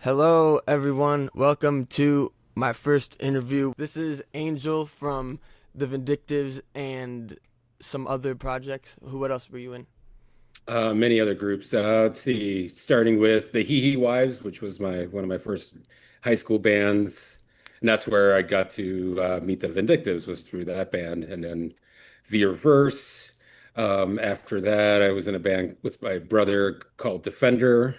Hello, everyone. Welcome to my first interview. This is Angel from the Vindictives and some other projects. What else were you in? Many other groups. Let's see, starting with the Hee Hee Wives, which was my one of my first high school bands, and that's where I got to meet the Vindictives was through that band, and then Veer Verse. After that, I was in a band with my brother called Defender,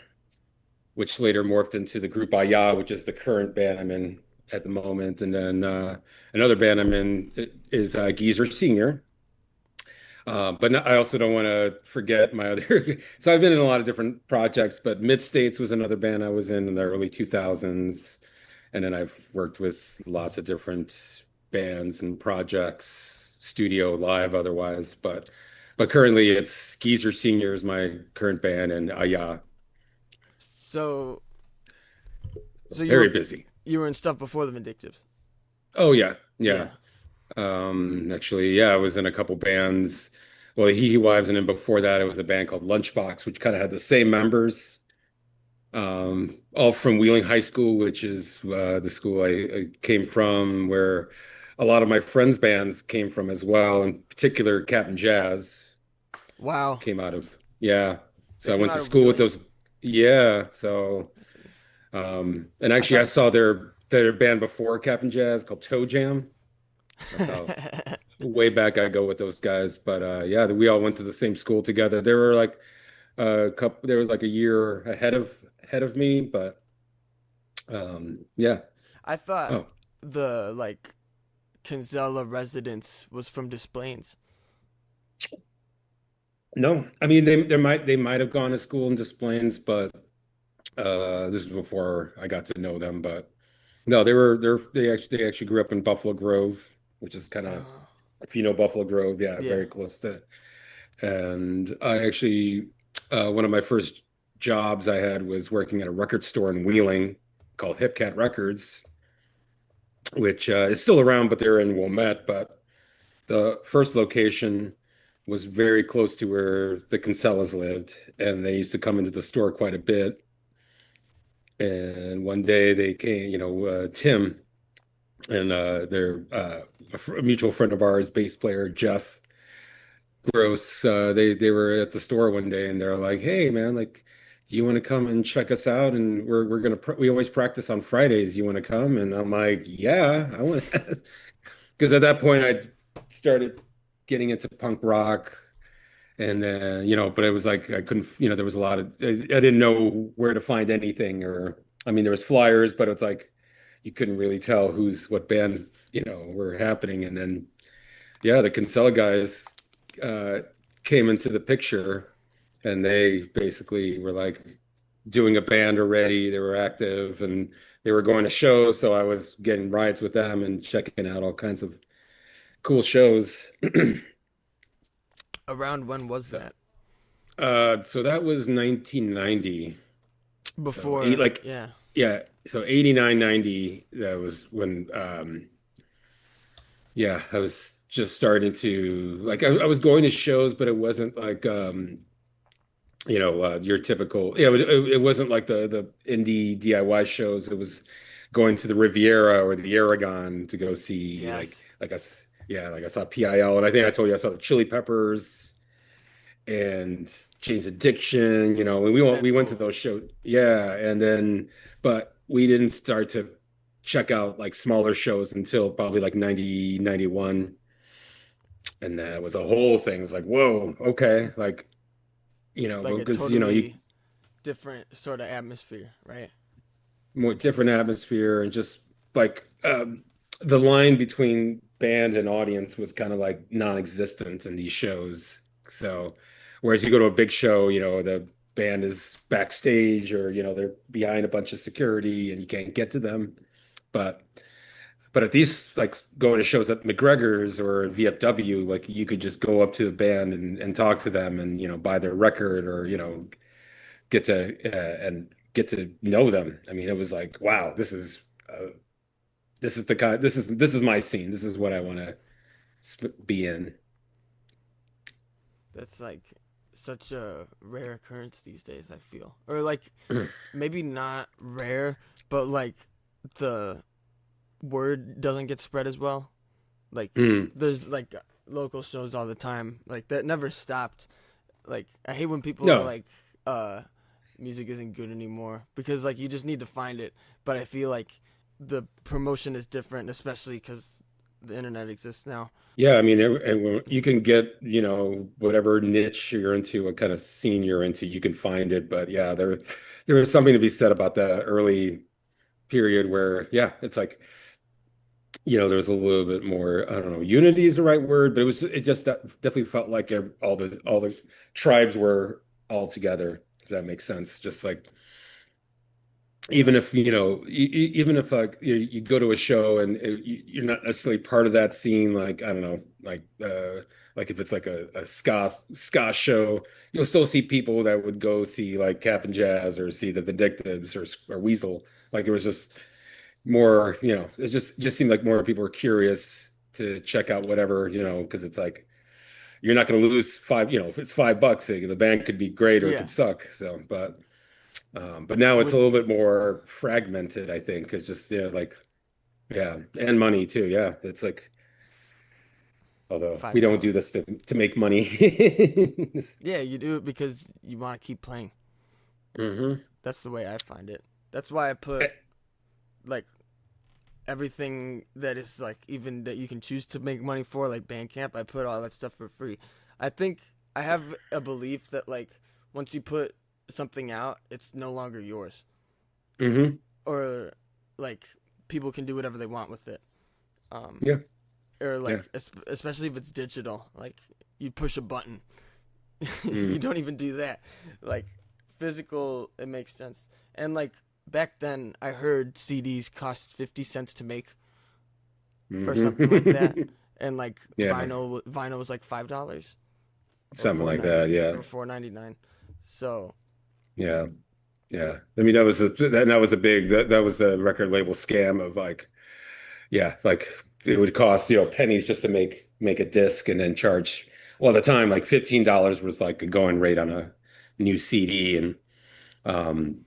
which later morphed into the group Allá, which is the current band I'm in at the moment, and then another band I'm in is Geezer Senior. I also don't want to forget my other. So I've been in a lot of different projects, but Mid States was another band I was in the early 2000s. And then I've worked with lots of different bands and projects, studio, live, otherwise. But currently it's Geezer Senior is my current band and Aya. So, so you Very were busy. you were in stuff before the Vindictives. Oh yeah, yeah. Yeah. Actually, yeah, I was in a couple bands. Well, Hee Hee Wives, and then before that, it was a band called Lunchbox, which kind of had the same members. All from Wheeling High School, which is the school I came from, where a lot of my friends' bands came from as well. In particular, Captain Jazz Wow. came out of, yeah. They So I came went out to of school with Wheeling. those, yeah. And I actually, I thought. saw their band before Captain Jazz called Toe Jam. That's how way back I go with those guys. But yeah, we all went to the same school together. They were like a couple, there was like a year ahead of me, but yeah. I thought Oh, the Kinsella residence was from Des Plaines. no. I mean they might have gone to school in Des Plaines, but this is before I got to know them. But no, they actually grew up in Buffalo Grove, which is kind of Oh. if you know Buffalo Grove, yeah, Yeah. very close to. And I actually one of my first jobs I had was working at a record store in Wheeling called Hip Cat Records, which is still around, but they're in Wilmette. But the first location was very close to where the Kinsellas lived, and they used to come into the store quite a bit. And one day they came, Tim and a mutual friend of ours, bass player Jeff Gross, they were at the store one day, and they're like, "Hey, man, like, do you want to come and check us out? And we always practice on Fridays. You want to come?" And I'm like, "Yeah, I want." Because at that point I started getting into punk rock. And but it was like I couldn't, there was a lot of I didn't know where to find anything, or I mean there was flyers, but it's like you couldn't really tell what bands, were happening. And then yeah, the Kinsella guys uh came into the picture, and they basically were like doing a band already. They were active and they were going to shows, so I was getting rides with them and checking out all kinds of cool shows. Around when was So that? so that was 1990. So eight Before, like yeah. yeah, so 89, 90, that was when yeah, I was just starting to like I was going to shows, but it wasn't like your typical, yeah, it wasn't like the indie DIY shows. It was going to the Riviera or the Aragon to go see Yes. like I saw PIL, and I think I told you I saw the Chili Peppers and Jane's Addiction, and we That's went to cool. those shows. Yeah, and then but we didn't start to check out like smaller shows until probably like 90 91, and that was a whole thing. It was like, whoa, okay, like, Like a because you totally different sort of atmosphere, right? more different atmosphere, and just like the line between band and audience was kind of like non-existent in these shows. So whereas you go to a big show, the band is backstage, or they're behind a bunch of security and you can't get to them. But at these, like, going to shows at McGregor's or VFW, like you could just go up to the band and talk to them, and buy their record, or get to know them. I mean, it was like, wow, this is my scene. This is what I want to be in. That's like such a rare occurrence these days, I feel. Or like maybe not rare, but like the word doesn't get spread as well. Like Mm. there's like local shows all the time. Like that never stopped. Like I hate when people are No. like music isn't good anymore because like you just need to find it. But I feel like the promotion is different, especially cuz the internet exists now. Yeah, I mean, you can get, whatever niche you're into, what kind of scene you're into, you can find it. But yeah, there is something to be said about the early period where, yeah, it's like, there was a little bit more, I don't know, unity is the right word, but it just definitely felt like all the tribes were all together, if that makes sense. Just like Yeah. even if even if you go to a show and you're not necessarily part of that scene, like I don't know, like if it's like a ska show, you'll still see people that would go see like Cap and Jazz or see the Vindictives or Weasel. Like it was just more, it just seemed like more people were curious to check out whatever, because it's like you're not going to lose five, if it's $5, the band could be great or it Yeah. could suck. So, but now it's a With little bit more fragmented, I think. It's just, like, yeah, and money too. Yeah, it's like, although we don't do $5. this to make money. Yeah, you do it because you want to keep playing. Hmm. That's the way I find it. That's why I put like everything that is like even that you can choose to make money for, like Bandcamp. I put all that stuff for free. I think I have a belief that like once you put something out, it's no longer yours, Hmm. or like people can do whatever they want with it. Um, Yeah, or yeah. like especially if it's digital, like you push a button. You Mm. don't even do that. Like physical, it makes sense. And like back then, I heard CDs cost 50 cents to make or something like that, Hmm. and like Yeah, vinyl was like $5 or something four like ninety that. Yeah, or 4.99. So yeah, yeah. I mean, that was a big that was a record label scam of like, yeah, like it would cost, pennies just to make a disc and then charge, well, at the time, like $15 was like a going rate on a new CD and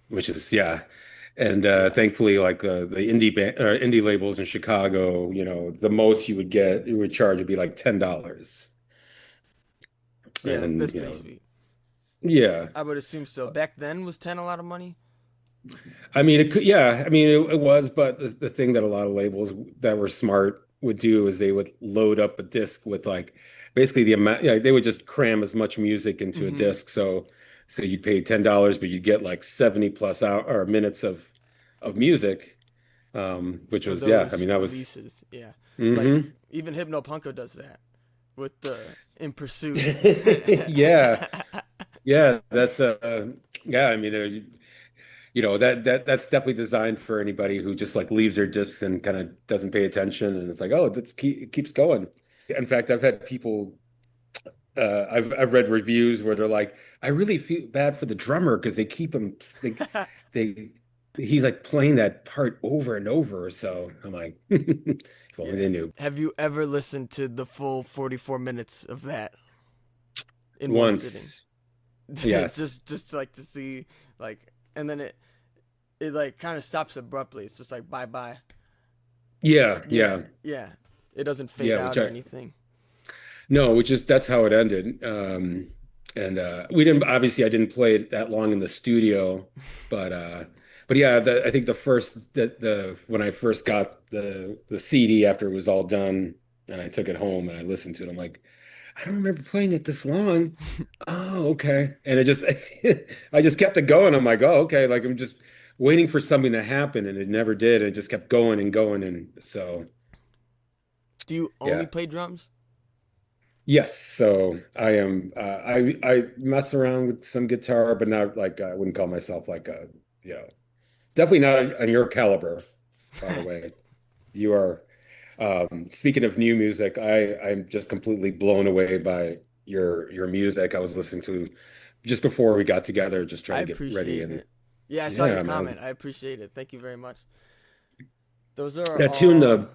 which is yeah. And yeah, thankfully like the indie labels in Chicago, the most you would charge would be like $10. yeah, And that's pretty sweet. yeah. I would assume so. Back then, was 10 a lot of money? I mean, it could, yeah, I mean, it was, but the thing that a lot of labels that were smart would do is they would load up a disc with like basically the amount, yeah, they would just cram as much music into a Mm-hmm. disc. So you'd pay $10, but you'd get like 70 plus hour or minutes of music, which For was, yeah, I those mean, that was, releases, yeah. Like hmm. even Hypno Punko does that with the In Pursuit. Yeah, yeah, yeah, I mean, that's definitely designed for anybody who just like leaves their discs and kind of doesn't pay attention, and it's like, oh, it keeps going. In fact, I've had people, I've read reviews where they're like, I really feel bad for the drummer because they keep him, they, he's like playing that part over and over. So I'm like, if only Yeah. they knew. Have you ever listened to the full 44 minutes of that in one sitting? Once, yes, Just like to see like and then it like kind of stops abruptly. It's just like bye bye. yeah, Yeah. yeah, Yeah. It doesn't fade yeah, out which or I anything. no, which is that's how it ended. And we didn't obviously I didn't play it that long in the studio, but yeah, I think the first the when I first got the CD after it was all done and I took it home and I listened to it, I'm like, I don't remember playing it this long. Oh, okay. And it just I just kept it going. I'm like, oh, okay. Like I'm just waiting for something to happen and it never did. It just kept going and going. And so Do you only yeah. play drums? Yes, so I am. I mess around with some guitar, but not like I wouldn't call myself like a definitely not on your caliber. By the way, you are. Speaking of new music, I'm just completely blown away by your music. I was listening to just before we got together, just I trying to get ready, appreciate and it. Yeah, I saw your yeah, man, comment. I appreciate it. Thank you very much. Those are that tune, all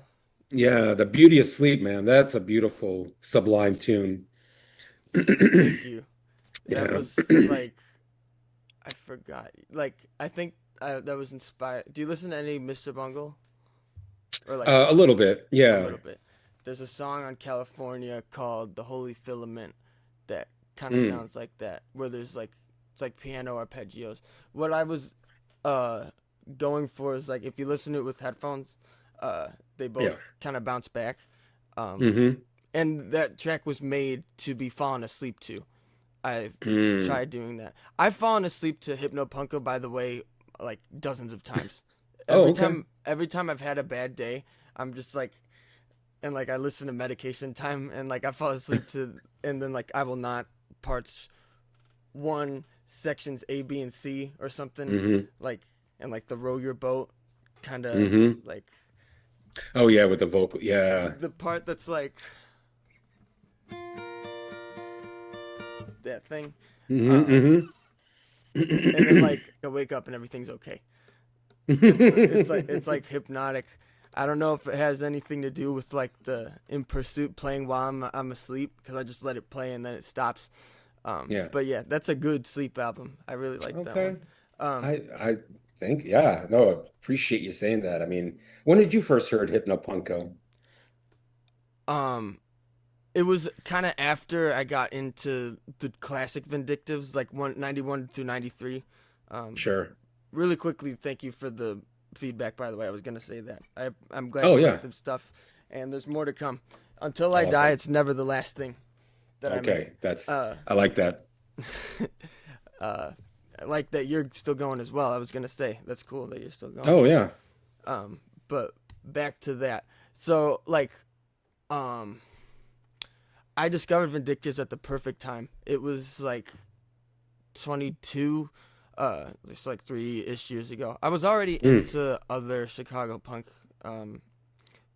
the Beauty of Sleep, man, that's a beautiful, sublime tune. thank you. That Yeah. was like I forgot. Like I think that was inspired. Do you listen to any Mr. Bungle or like A little bit. a Yeah. little bit? There's a song on California called "The Holy Filament" that kind of Mm. sounds like that, where there's like it's like piano arpeggios. What I was uh going for is like if you listen to it with headphones, they Yeah. both kind of bounce back. Um, Mm-hmm. and that track was made to be fallen asleep to. I've Mm. tried doing that. I've fallen asleep to Hypno Punko, by the way, like dozens of times. Oh, okay. Every time I've had a bad day, I'm just like, and like I listen to Medication Time, and like I fall asleep to, and then like I will not parts one sections A, B, and C or something Mm-hmm. like, and like the row your boat, kind of Mm-hmm. like Oh yeah, with the vocal. Yeah. the part that's like that thing, um, Mm-hmm. and then Mm-hmm. like I wake up and everything's okay. It's like hypnotic. I don't know if it has anything to do with like the In Pursuit playing while I'm asleep because I just let it play and then it stops. Yeah. But yeah, that's a good sleep album. I really like that one. Okay. Um, I think, yeah, no, I appreciate you saying that. I mean, when did you first heard Hypno Punko? um, it was kind of after I got into the classic Vindictives, like 191 through 93. Um, Sure. Really quickly, thank you for the feedback. By the way, I was gonna say that I'm glad Oh you yeah. like the stuff, and there's more to come. Until I die, Awesome. it's never the last thing that I make. Okay. That's Uh, I like that. uh, I like that you're still going as well. I was gonna say that's cool that you're still going. Oh yeah. But back to that. So like, um, I discovered Vindictives at the perfect time. It was like 22, it's like 3-ish years ago. I was already Mm. into other Chicago punk, um,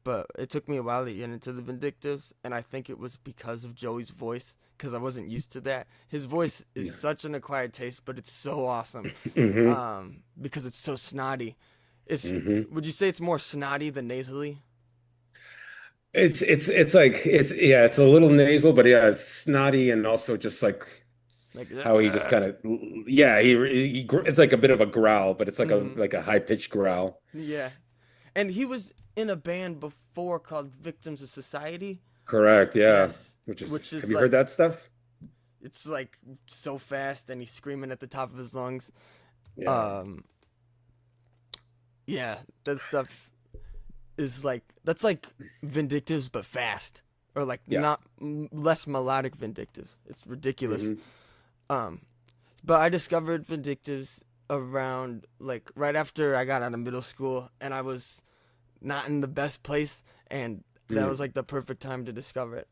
but it took me a while to get into the Vindictives, and I think it was because of Joey's voice, because I wasn't used to that. His voice is Yeah. such an acquired taste, but it's so awesome, Hmm. because it's so snotty. It's Hmm. Would you say it's more snotty than nasally? It's like it's yeah, it's a little nasal, but yeah, it's snotty and also just like Like, how he just kind of yeah, it's like a bit of a growl, but it's mm-hmm. like a high pitched growl. Yeah, and he was in a band before called Victims of Society. Correct, yeah. Yes, Which is which have is you heard like that stuff? it's like so fast and he's screaming at the top of his lungs. Yeah. Um, yeah, that stuff is like that's like Vindictives but fast, or like Yeah. not less melodic Vindictive. It's ridiculous. Hmm. Um, but I discovered Vindictives around like right after I got out of middle school, and I was not in the best place, and that was Mm. like the perfect time to discover it.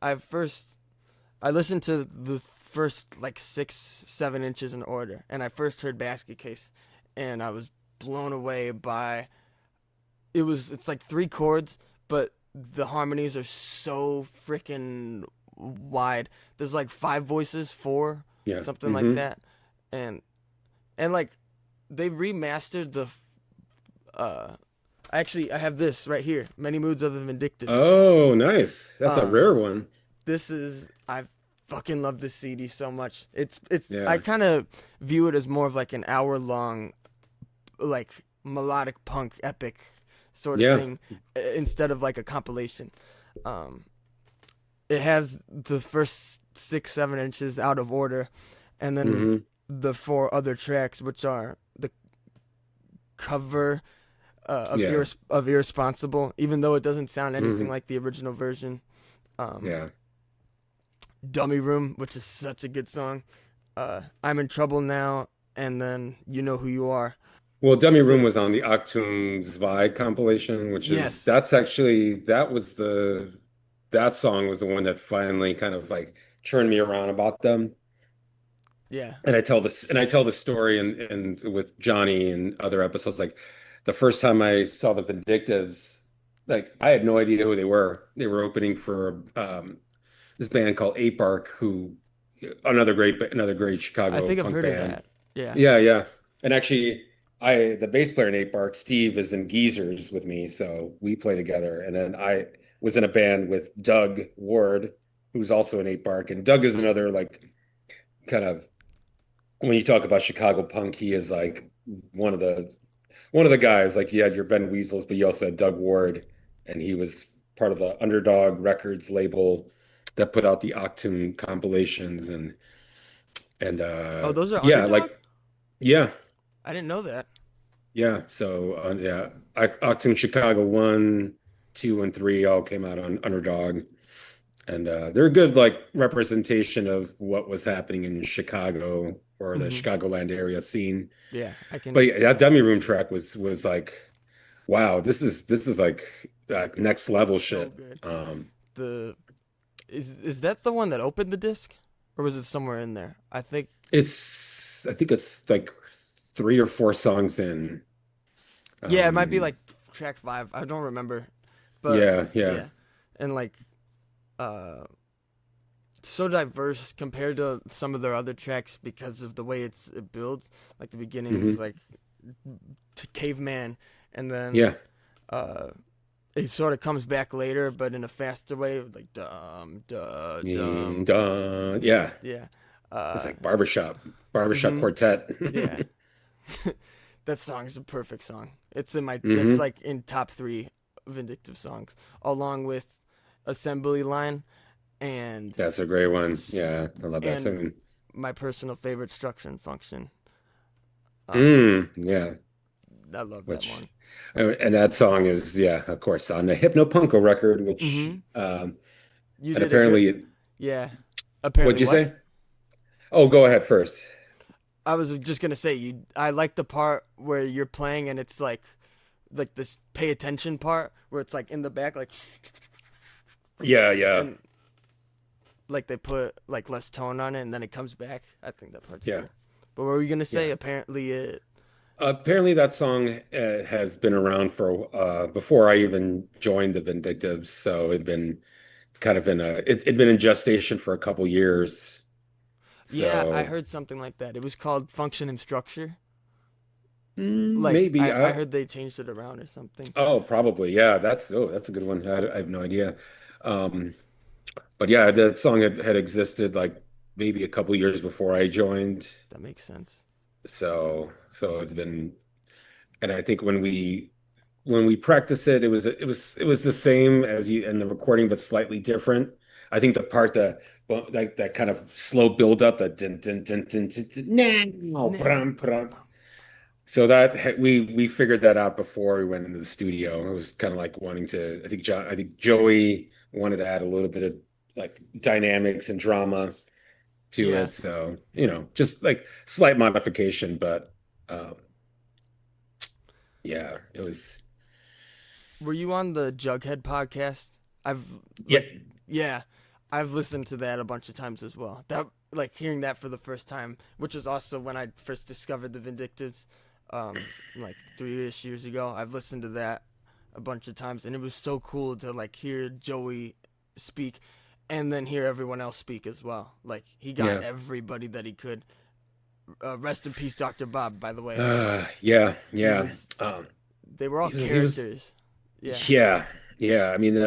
I listened to the first like 6, 7 inches in order, and I first heard Basket Case, and I was blown away by it's like 3 chords, but the harmonies are so freaking wide. There's like 5 voices, four, Yeah. something like Hmm. that, and like they remastered the. Uh, Actually, I have this right here. Many moods of the Vindictives. Oh, nice. That's a Um, rare one. this is I fucking love this CD so much. It's I Yeah. kind of view it as more of like an hour long like melodic punk epic sort of Yeah. thing instead of like a compilation. Um, it has the first 6, 7 inches out of order, and then Hmm. the 4 other tracks, which are the cover Yeah. of Irresponsible, even though it doesn't sound anything Hmm. like the original version. Um, Yeah. Dummy Room, which is such a good song. I'm in Trouble Now, and then You Know Who You Are. Well, Dummy Room The was on the Achtung Zwei compilation, which is Yes, that was that song was the one that finally kind of like turned me around about them. yeah, And I tell the story and with Johnny and other episodes, like the first time I saw the Vindictives, like I had no idea who they were. They were opening for this band called Ape Bark, who another great I Chicago think I've punk heard of band. that. Yeah, Yeah, yeah. And actually, the bass player in Ape Bark, Steve, is in Geezers with me, so we play together. And then I was in a band with Doug Ward, who's also in Ape Bark, and Doug is another like kind of. when you talk about Chicago punk, he is like one of the one of the guys. Like you had your Ben Weasels, but you also had Doug Ward, and he was part of the Underdog Records label that put out the Octune compilations and Oh, those are yeah, Underdog? like yeah, I didn't know that. yeah. So yeah, Octune Chicago 1, 2, and 3 all came out on Underdog. And they're a good like representation of what was happening in Chicago or the Hmm. Chicagoland area scene. Yeah, I But can. yeah, that Dummy Room track was like, wow, this is like next level So shit. good. The is that the one that opened the disc, or was it somewhere in there? I think it's like 3 or 4 songs in. Yeah, it might be Um, like track 5. I don't remember, but yeah, yeah. yeah, and like uh, so diverse compared to some of their other tracks because of the way it builds. Like the beginning is Hmm. like to caveman, and then Yeah. uh, it sort of comes back later, but in a faster way, like dum dum dum. Yeah. Yeah. It's Uh, like barbershop mhm. quartet. Yeah. That song is a perfect song. It's Hmm. like in top 3 Vindictive songs, along with Assembly Line and That's a great one. Yeah, I love that and tune. my personal favorite, Structure and Function. Um, Yeah. I love that Which one. and that song is, yeah, of course, on the Hypno Punko record, which Hmm. You and did a good, apparently, yeah. Apparently, what'd you what? say? Oh, go ahead first. I was just gonna say you. I like the part where you're playing and it's like this pay attention part where it's like in the back, like, Yeah, yeah, and like they put like less tone on it and then it comes back. I think that part's yeah, cool. But what were you gonna yeah. say? Apparently, it. Apparently, that song has been around for before I even joined the Vindictives, so it'd been kind of it'd been in gestation for a couple years. Yeah, I So heard something like that. It was called Function and Structure. Like maybe I heard they changed it around or something. oh, probably, yeah. That's a good one. I have no idea. Um, But yeah, that song had existed like maybe a couple years before I joined. That makes sense. So it's been, and I think when we practiced it, it was the same as you in the recording, but slightly different. I think the part that well, like that kind of slow build up, that din din din din din, din now, Nah. brum, brum. So that we figured that out before we went into the studio. It was kind of like wanting to. I think Joey wanted to add a little bit of like dynamics and drama to Yeah. it. So, just like slight modification, but um, yeah, it was Were you on the Jughead podcast? I've yeah, like yeah, I've listened to that a bunch of times as well. That like hearing that for the first time, which was also when I first discovered the Vindictives, like 3-ish years ago. I've listened to that a bunch of times, and it was so cool to like hear Joey speak, and then hear everyone else speak as well. Like he got yeah. everybody that he could. Rest in peace, Dr. Bob. By the way, Yeah, he yeah. was. They were all He was characters. Yeah. yeah, yeah. I mean,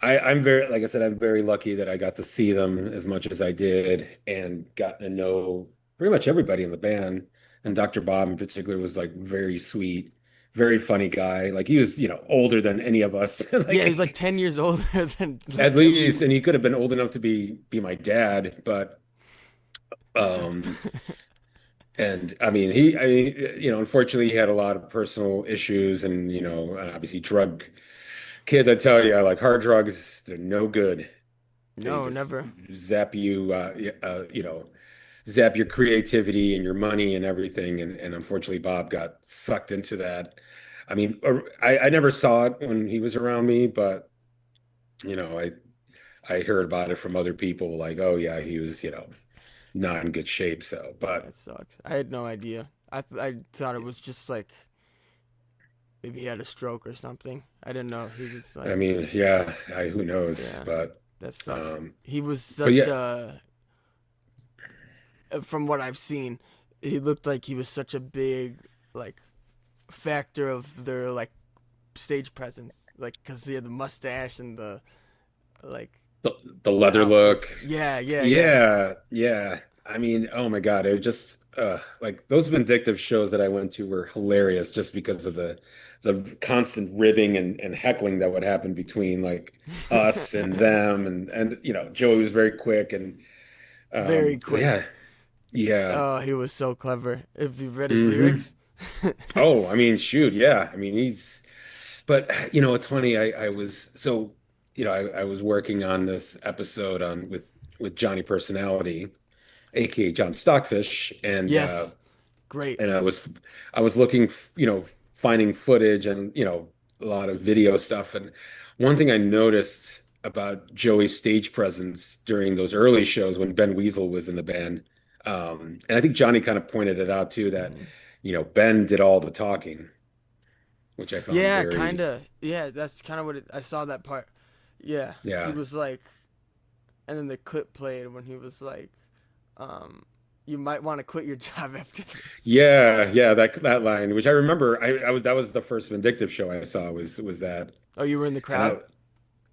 I'm very, like I said, I'm very lucky that I got to see them as much as I did and got to know pretty much everybody in the band. And Dr. Bob in particular was like very sweet, very funny guy. Like he was, older than any of us. Yeah, he's like Like 10 years older than at like least, and everyone. he could have been old enough to be my dad, but um and I mean, unfortunately he had a lot of personal issues and and obviously drug kids, I tell you, like hard drugs, they're no good. They No, just never. zap you, zap your creativity and your money and everything. And unfortunately, Bob got sucked into that. I mean, I never saw it when he was around me, but you know, I I heard about it from other people, like, oh yeah, he was, not in good shape. So, but That sucks. I had no idea. I thought it was just like maybe he had a stroke or something. I didn't know he was I like, mean, yeah, who knows? yeah, But, that sucks. um, He was but such yeah, a, from what I've seen, he looked like he was such a big like factor of their like stage presence, like because he had the mustache and the like the the leather outfits. look. Yeah, yeah, yeah. Yeah, yeah. I mean, oh my God, it just like those Vindictive shows that I went to were hilarious just because of the constant ribbing and heckling that would happen between like us and them and Joey was very quick and Very yeah, quick. yeah. Oh, he was so clever. If you read his Hmm. lyrics. Oh, I mean, shoot, yeah. I mean, but it's funny. I was so, I was working on this episode on with Johnny Personality, aka John Stockfish, Yes, great. and I was looking, finding footage and a lot of video stuff. And one thing I noticed about Joey's stage presence during those early shows when Ben Weasel was in the band, and I think Johnny kind of pointed it out too that Mhm. Ben did all the talking, which I found Yeah, very, kinda. Yeah, that's kind of what I saw that part. Yeah, he yeah. was like, and then the clip played when he was like, um, "You might want to quit your job after this." Yeah, yeah, that line, which I remember, I was that was the first Vindictive show I saw was that, Oh, you were in the and crowd.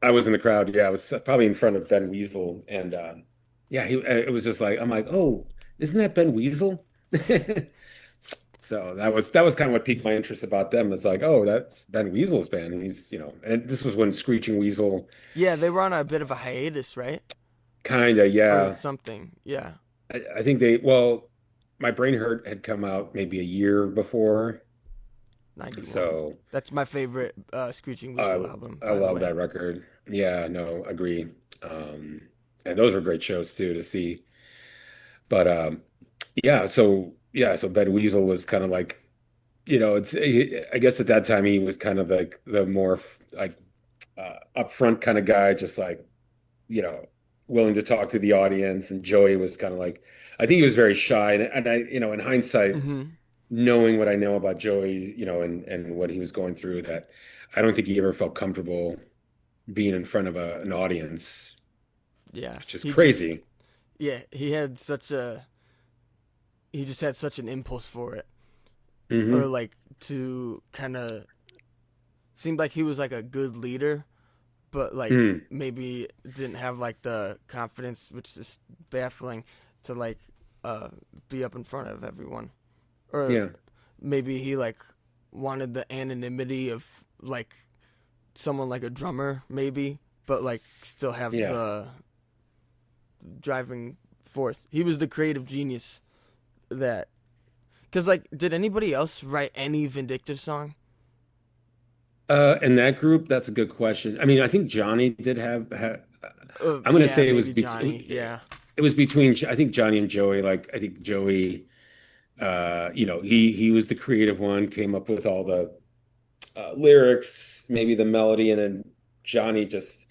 I was in the crowd. Yeah, I was probably in front of Ben Weasel, and yeah, it was just like I'm like, oh, isn't that Ben Weasel? So that was kind of what piqued my interest about them. It's like, oh, that's Ben Weasel's band. And he's and this was when Screeching Weasel, Yeah, they were on a bit of a hiatus, right? kind of, Or yeah. something. Yeah, I think well, My Brain Hurt had come out maybe a year before, 91. so. That's my favorite Screeching Weasel I album, I by the love way. that record. Yeah, no, agree. Um, and those were great shows too to see. But so Ben Weasel was kind of like, I guess at that time he was kind of like the more like upfront kind of guy, just like, you know, willing to talk to the audience. And Joey was kind of like, I think he was very shy. And in hindsight, Hmm. knowing what I know about Joey, and what he was going through, that I don't think he ever felt comfortable being in front of an audience, Yeah, which is he just crazy. yeah he just had such an impulse for it, or Hmm. like to kind of seemed like he was like a good leader, but like Mm. maybe didn't have like the confidence, which is baffling to like uh be up in front of everyone, or Yeah. maybe he like wanted the anonymity of like someone like a drummer maybe, but like still have Yeah. the driving force. He was the creative genius that, because like, did anybody else write any Vindictive song? In that group, that's a good question. I mean, I think Johnny did I'm gonna Yeah, say maybe Johnny. it Yeah. was between I think Johnny and Joey. Like I think Joey, he was the creative one, came up with all the lyrics, maybe the melody, and then Johnny just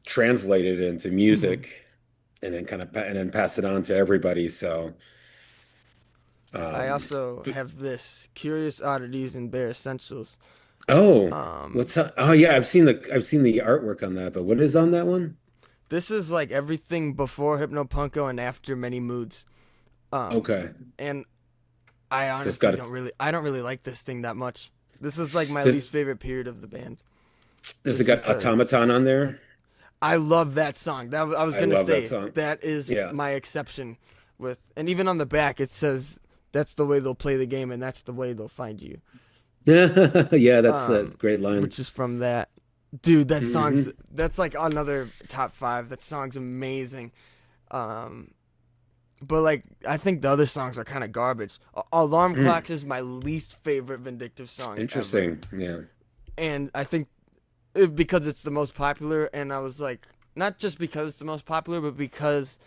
translated it into Hmm. music, and then passed it on to everybody. So, I um, also but, have this Curious Oddities and Bare Essentials. oh, Um, oh yeah, I've seen the artwork on that, but what is on that one? this is like everything before Hypno Punko and after Many Moods. Um, Okay, and I so it's honestly got don't really, I don't really like this thing that much. This is like my this least favorite period of the band, does it just got because automaton on there? I love that song. That I was I gonna love that say song. that is Yeah. my exception with, and even on the back it says that's the way they'll play the game and that's the way they'll find you. Yeah, that's a Um, great line. which is from that. Dude, Hmm. that's like another top five. That song's amazing. Um, but like I think the other songs are kind of garbage. Alarm Mm. Clocks is my least favorite Vindictive song ever, Interesting. Yeah. and I think because it's the most popular. And I was like, not just because it's the most popular, but because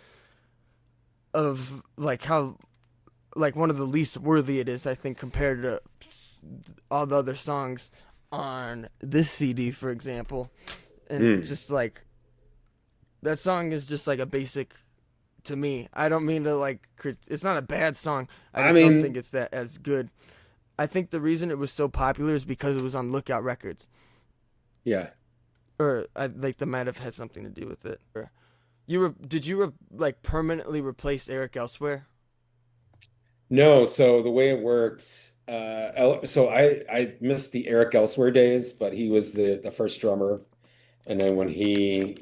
of like how like one of the least worthy it is. I think compared to all the other songs on this CD, for example, and Mm. just like that song is just like a basic to me. I don't mean to like it's not a bad song. I I just don't think mean, it's that as good. I think the reason it was so popular is because it was on Lookout Records, yeah. or I like that might have had something to do with it. Or did you like permanently replace Eric Elsewhere? No, so the way it works, so I missed the Eric Elsewhere days, but he was the first drummer, and then when he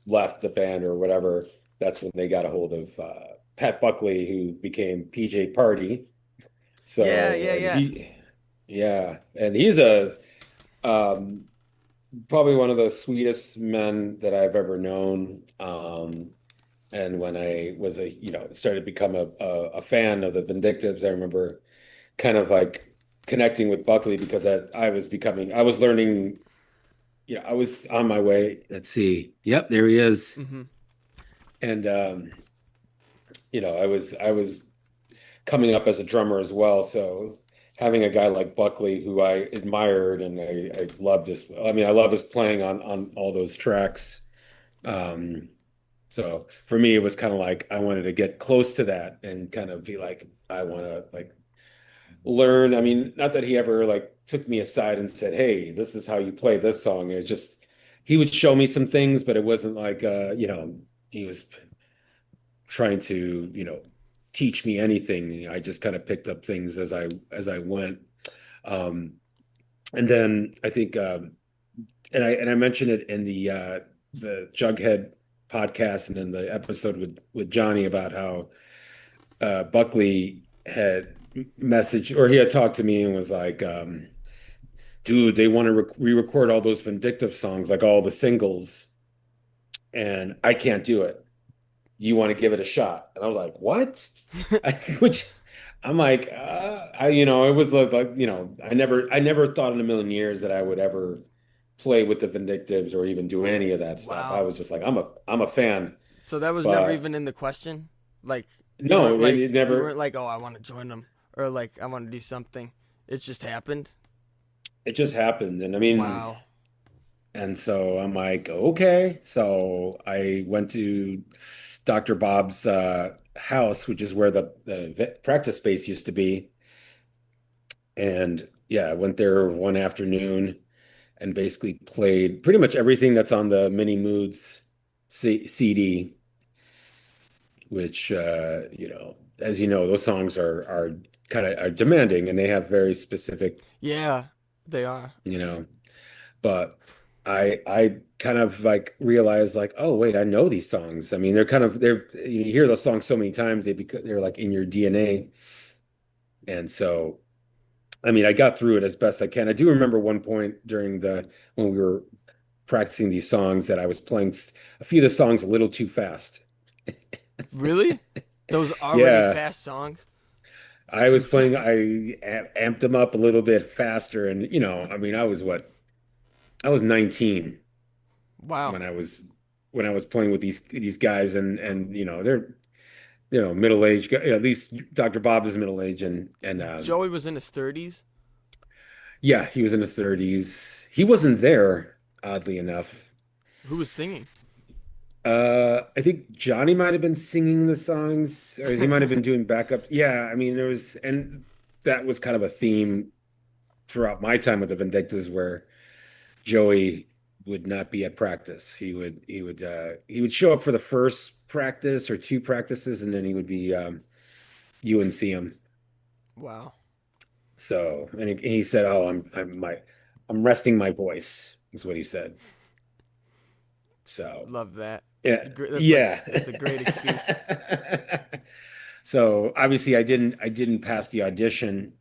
left the band or whatever, that's when they got a hold of Pat Buckley, who became PJ Party. Yeah, So, yeah, and yeah. yeah, and he's a um, probably one of the sweetest men that I've ever known. And when I was started to become a fan of the Vindictives, I remember kind of like connecting with Buckley because I was learning, I was on my way. Let's see. Yep, there he is. Hmm. And I was coming up as a drummer as well. So having a guy like Buckley who I admired and I loved I love his playing on all those tracks. Um, so for me, it was kind of like I wanted to get close to that and kind of be like, I want to like learn. I mean, not that he ever like took me aside and said, "Hey, this is how you play this song." It's just he would show me some things, but it wasn't like he was trying to, teach me anything. I just kind of picked up things as I went. Um, and then I think and I mentioned it in the Jughead podcast and then the episode with Johnny about how Buckley had messaged or he had talked to me and was like, dude, they want to re-record all those Vindictive songs, like all the singles, and I can't do it. You want to give it a shot? And I was like, what? Which I'm like, it was like, I never thought in a million years that I would ever play with the Vindictives or even do any of that stuff. I Wow. was just like, I'm a fan, So that was never but even in the question. Like no, it you never, weren't like, oh, I want to join them, or like I want to do something. It just happened. it just happened. And I mean, Wow. and so I'm like, okay. So I went to Dr. Bob's house, which is where the practice space used to be. And yeah, I went there one afternoon and basically played pretty much everything that's on the Mini Moods CD, which as you know, those songs are kind of are demanding and they have very specific, Yeah, they are. you know, but I kind of like realized like, oh wait, I know these songs. I mean, they're you hear those songs so many times they're like in your DNA. And so I mean, I got through it as best I can. I do remember one point during the when we were practicing these songs that I was playing a few of the songs a little too fast. Really? Those already Yeah, fast songs? I Too was playing, fast. I amped them up a little bit faster. And, I mean, I was 19 Wow. when I was playing with these guys and they're, middle-aged, at least Dr. Bob is middle-aged and Joey was in his 30s. yeah, he was in his 30s. He wasn't there, oddly enough. Who was singing? I think Johnny might have been singing the songs, or he might have been doing backups. Yeah, I mean, and that was kind of a theme throughout my time with the Vindictives, where Joey would not be at practice. He would show up for the first practice or two practices, and then he would be you wouldn't see him. Wow. So, and he said, "Oh, I'm resting my voice," is what he said. So. Love that. Yeah, That's like yeah. that's a great excuse. So obviously I didn't pass the audition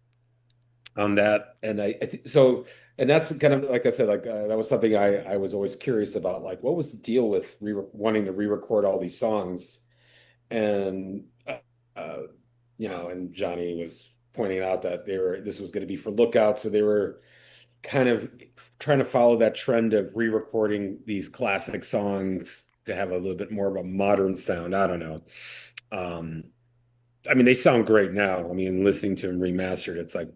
on that, and and that's kind of like I said, like that was something I was always curious about, like what was the deal with wanting to re-record all these songs, and uh, and Johnny was pointing out that this was going to be for Lookout, so they were kind of trying to follow that trend of re-recording these classic songs to have a little bit more of a modern sound. I don't know. Um, I mean, they sound great now. I mean, listening to them remastered, it's like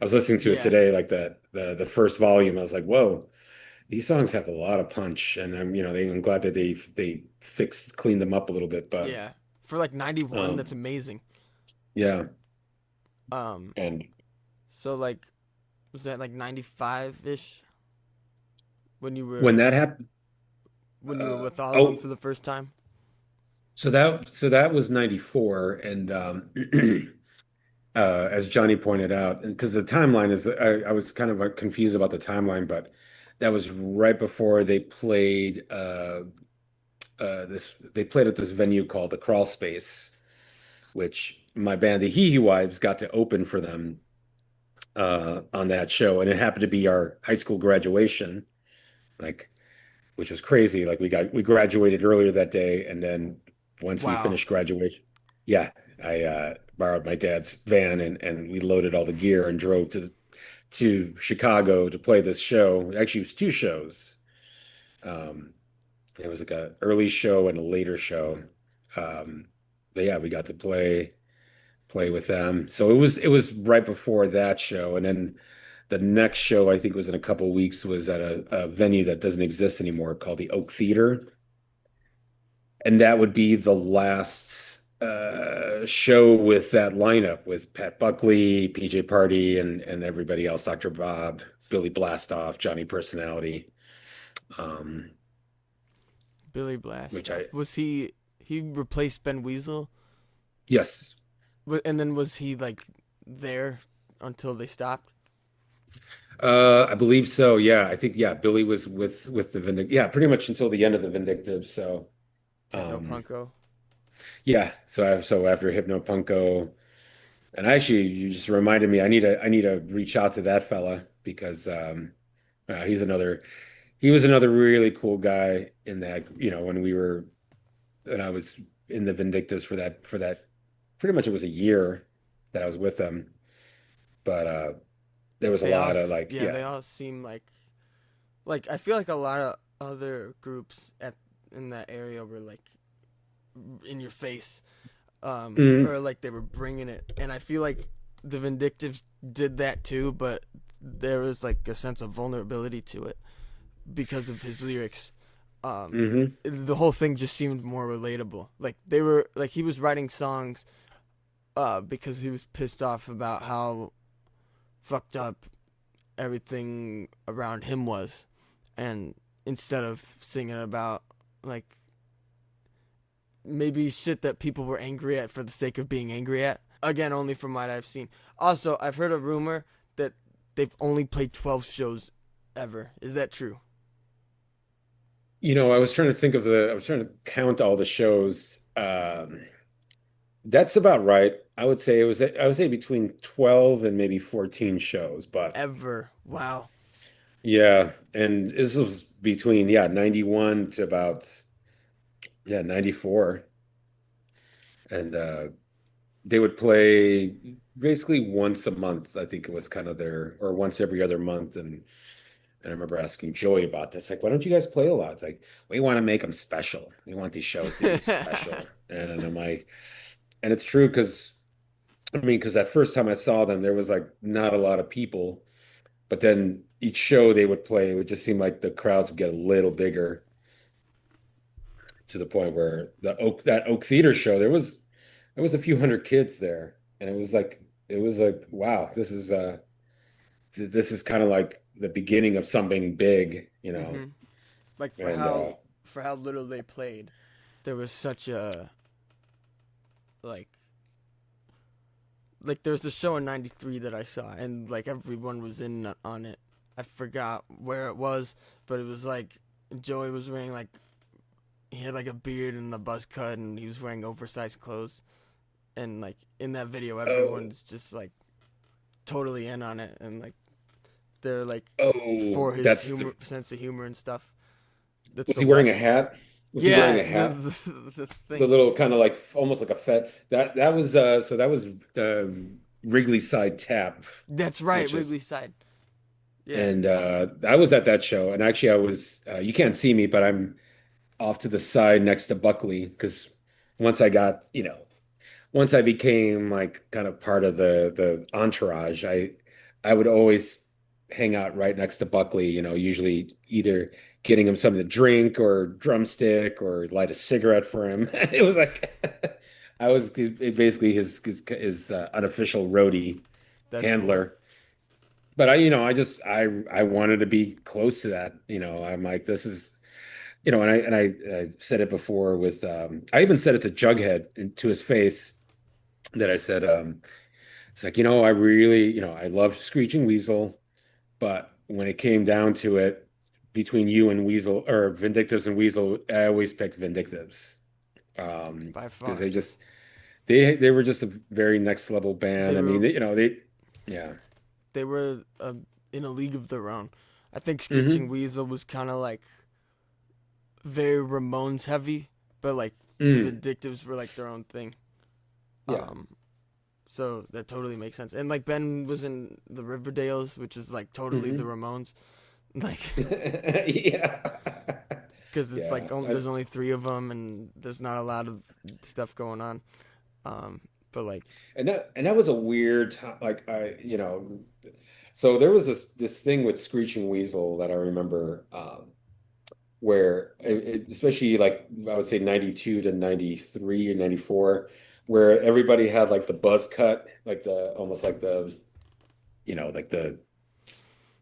I was listening to it Yeah. today, like the first volume. I was like, whoa, these songs have a lot of punch, and I'm glad that they cleaned them up a little bit. But Yeah. For like 91, that's um, amazing. yeah, Um and so like was that like 95ish when you when were that happened, with all of them oh, for the first time? so that was 94, and as Johnny pointed out, because the timeline is, I was kind of confused about the timeline, but that was right before they played they played at this venue called the Crawl Space, which my band, the Hee Hee Wives, got to open for them on that show, and it happened to be our high school graduation, like which was crazy. Like we graduated earlier that day, and then once we Wow. finished graduation, yeah, I borrowed my dad's van and we loaded all the gear and drove to Chicago to play this show. Actually, it was two shows. Um, it was like a early show and a later show. Um, but yeah, we got to play with them. So it was right before that show, and then the next show I think was in a couple of weeks was at a venue that doesn't exist anymore called the Oak Theater, and that would be the last show with that lineup with Pat Buckley, PJ Party, and everybody else, Dr. Bob, Billy Blastoff, Johnny Personality, um, Billy which Blastoff. I Was he replaced Ben Weasel? yes. And then was he like there until they stopped? I believe so. Yeah, I think yeah, Billy was with the Yeah, pretty much until the end of the Vindictives. So, Hypno um, Punko. yeah. So after Hypno Punko, and actually, you just reminded me. I need to reach out to that fella because he was another really cool guy in that. When I was in the Vindictives for that pretty much it was a year that I was with them, but there was a They all lot of like yeah, yeah. they all seem like I feel like a lot of other groups at in that area were like in your face, Mhm. or like they were bringing it, and I feel like the Vindictives did that too, but there was like a sense of vulnerability to it because of his lyrics. Hmm. The whole thing just seemed more relatable. Like they were like he was writing songs because he was pissed off about how fucked up everything around him was, and instead of singing about like maybe shit that people were angry at for the sake of being angry at, again only from what I've seen. Also, I've heard a rumor that they've only played 12 shows ever. Is that true? I was trying to I was trying to count all the shows. That's about right. I would say between 12 and maybe 14 shows, but Ever. Wow. yeah, and this was between yeah, 91 to about yeah, 94. And they would play basically once a month. I think it was kind of or once every other month. And I remember asking Joey about this, like, why don't you guys play a lot? It's like, we want to make them special. We want these shows to be special. And I'm like, and it's true because because that first time I saw them, there was like not a lot of people, but then each show they would play, it would just seem like the crowds would get a little bigger to the point where that Oak Theater show, there was a few hundred kids there, and it was like, wow, this is kind of like the beginning of something big, hmm Like and for how little they played, there was such a like there was a show in '93 that I saw, and like everyone was in on it. I forgot where it was, but it was like Joey was wearing like he had like a beard and a buzz cut, and he was wearing oversized clothes. And like in that video, oh, everyone's just like totally in on it, and like they're like oh, for his humor, sense of humor and stuff. That's was the he wearing what? a hat? Was he wearing Yeah, a hat? the The thing. little kind of like almost like a fet that was so that was Wrigley Side Tap, That's right, which Wiggly is side. Yeah. and I was at that show, and actually I was you can't see me, but I'm off to the side next to Buckley because once I got, once I became like kind of part of the entourage, I would always hang out right next to Buckley, usually either getting him something to drink or drumstick or light a cigarette for him. It was like I was basically his unofficial roadie That's cool. handler. But I wanted to be close to that. I'm like this is I said it before with I even said it to Jughead to his face that I said it's like I really I love Screeching Weasel, but when it came down to it between you and Weasel or Vindictives and Weasel, I always picked Vindictives By because far. they were just a very next level They band. I mean, were yeah. they were in a league of their own. I think Screeching Hmm. Weasel was kind of like very Ramones heavy, but like the Mm. Vindictives were like their own thing. Yeah. Um, so that totally makes sense. And like Ben was in the Riverdales, which is like totally the Hmm. Ramones, like Yeah. because it's Yeah. like there's only three of them and there's not a lot of stuff going on. Um, but like, And that was a weird time. Like so there was this thing with Screeching Weasel that I remember, where especially like I would say 92 to 93 or 94, where everybody had like the buzz cut, like the almost like the like the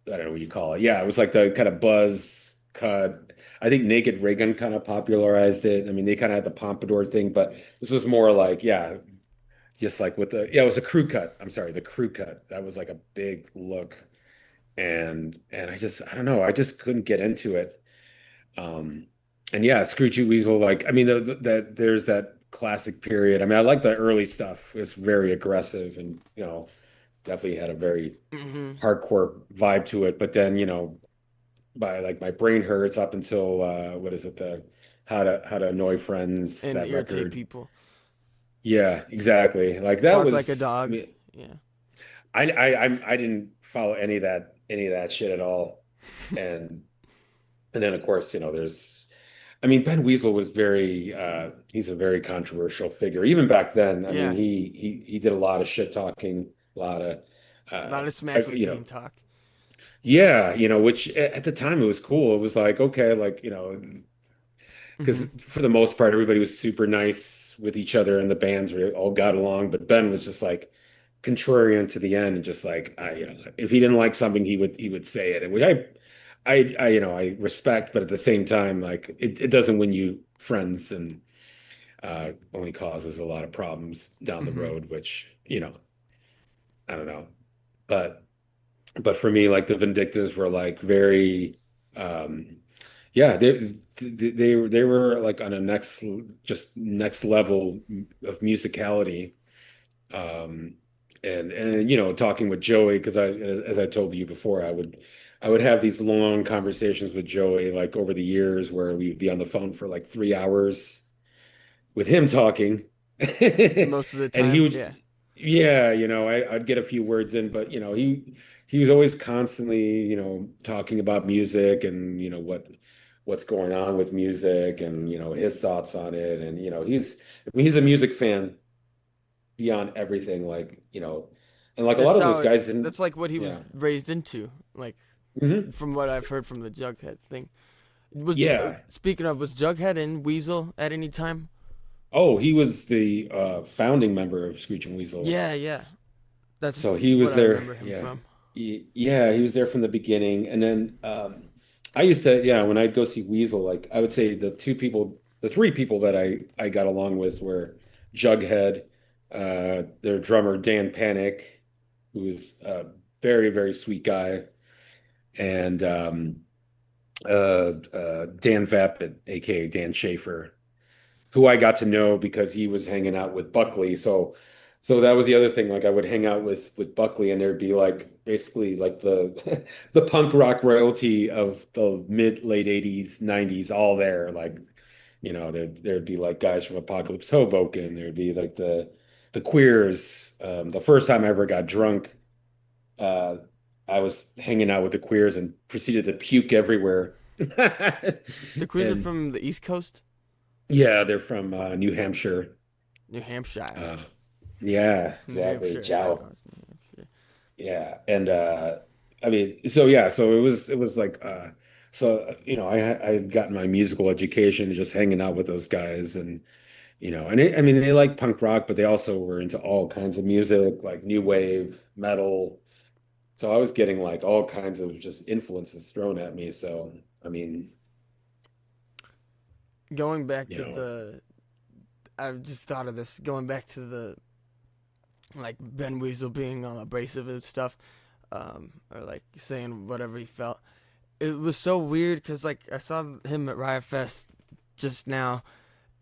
I don't know what you call it. Yeah, it was like the kind of buzz cut. I think Naked Raygun kind of popularized it. I mean, they kind of had the pompadour thing, but this was more like, yeah, just like with it was a crew cut. I'm sorry, the crew cut. That was like a big look. And I don't know, I just couldn't get into it. Um, and yeah, Screechy Weasel, like, I mean, that there's that classic period. I mean, I like the early stuff. It's very aggressive and, definitely had a very mm-hmm. hardcore vibe to it. But then, by like my brain hurts up until what is it, the how to annoy friends, And that irritate record. people. Yeah, exactly. Like that Bark like a was, I dog. mean, Yeah. I didn't follow any of that shit at all. And then of course, there's I mean, Ben Weasel was very he's a very controversial figure. Even back then, I mean, Yeah. he did a lot of shit talking, a lot of A uh lot of smack was you know, being talked. yeah, which at the time it was cool. It was like, okay, like, because Mm-hmm. for the most part, everybody was super nice with each other and the bands all got along, but Ben was just like contrarian to the end and just like if he didn't like something, he would say it, which I respect, but at the same time, like it doesn't win you friends and only causes a lot of problems down the Mm-hmm. road, which I don't know. But for me, like the Vindictives were like very um yeah, they were like on a next level of musicality. Um, and talking with Joey, because as I told you before, I would have these long conversations with Joey like over the years where we'd be on the phone for like 3 hours with him talking. Most of the And he time, would, yeah. yeah, I'd get a few words in, but he was always constantly, talking about music and what's going on with music and his thoughts on it. And I mean, he's a music fan beyond everything, like, and like a lot That's of those how. guys didn't. That's like what he was Yeah. raised into. Like Hmm. from what I've heard from the Jughead thing. Was Yeah. speaking of, was Jughead in Weasel at any time? Oh, he was the founding member of Screech and Weasel. Yeah, yeah. That's So he what was I there. remember him Yeah. from. Yeah, he was there from the beginning. And then I used to, yeah, when I'd go see Weasel, like I would say the three people that I got along with were Jughead, their drummer Dan Panic, who was a very, very sweet guy, and Dan Vapid, aka Dan Schaefer, who I got to know because he was hanging out with Buckley. So that was the other thing. Like I would hang out with Buckley, and there'd be like basically like the the punk rock royalty of the mid late 80s, 90s, all there. Like, there'd be like guys from Apocalypse Hoboken. There'd be like the Queers. The first time I ever got drunk, uh, I was hanging out with the Queers and proceeded to puke everywhere. The Queers are And from the East Coast, yeah, they're from New Hampshire. New Hampshire. Uh, yeah, New exactly. Hampshire. I know Ciao. it's New Hampshire. Yeah. And I mean, so yeah, so it was like so I had gotten my musical education just hanging out with those guys and I mean they like punk rock, but they also were into all kinds of music, like new wave, metal. So I was getting like all kinds of just influences thrown at me. So I mean, Going back you to know, the, I've just thought of this. Going back to the, like Ben Weasel being all abrasive and stuff, or like saying whatever he felt. It was so weird because like I saw him at Riot Fest just now,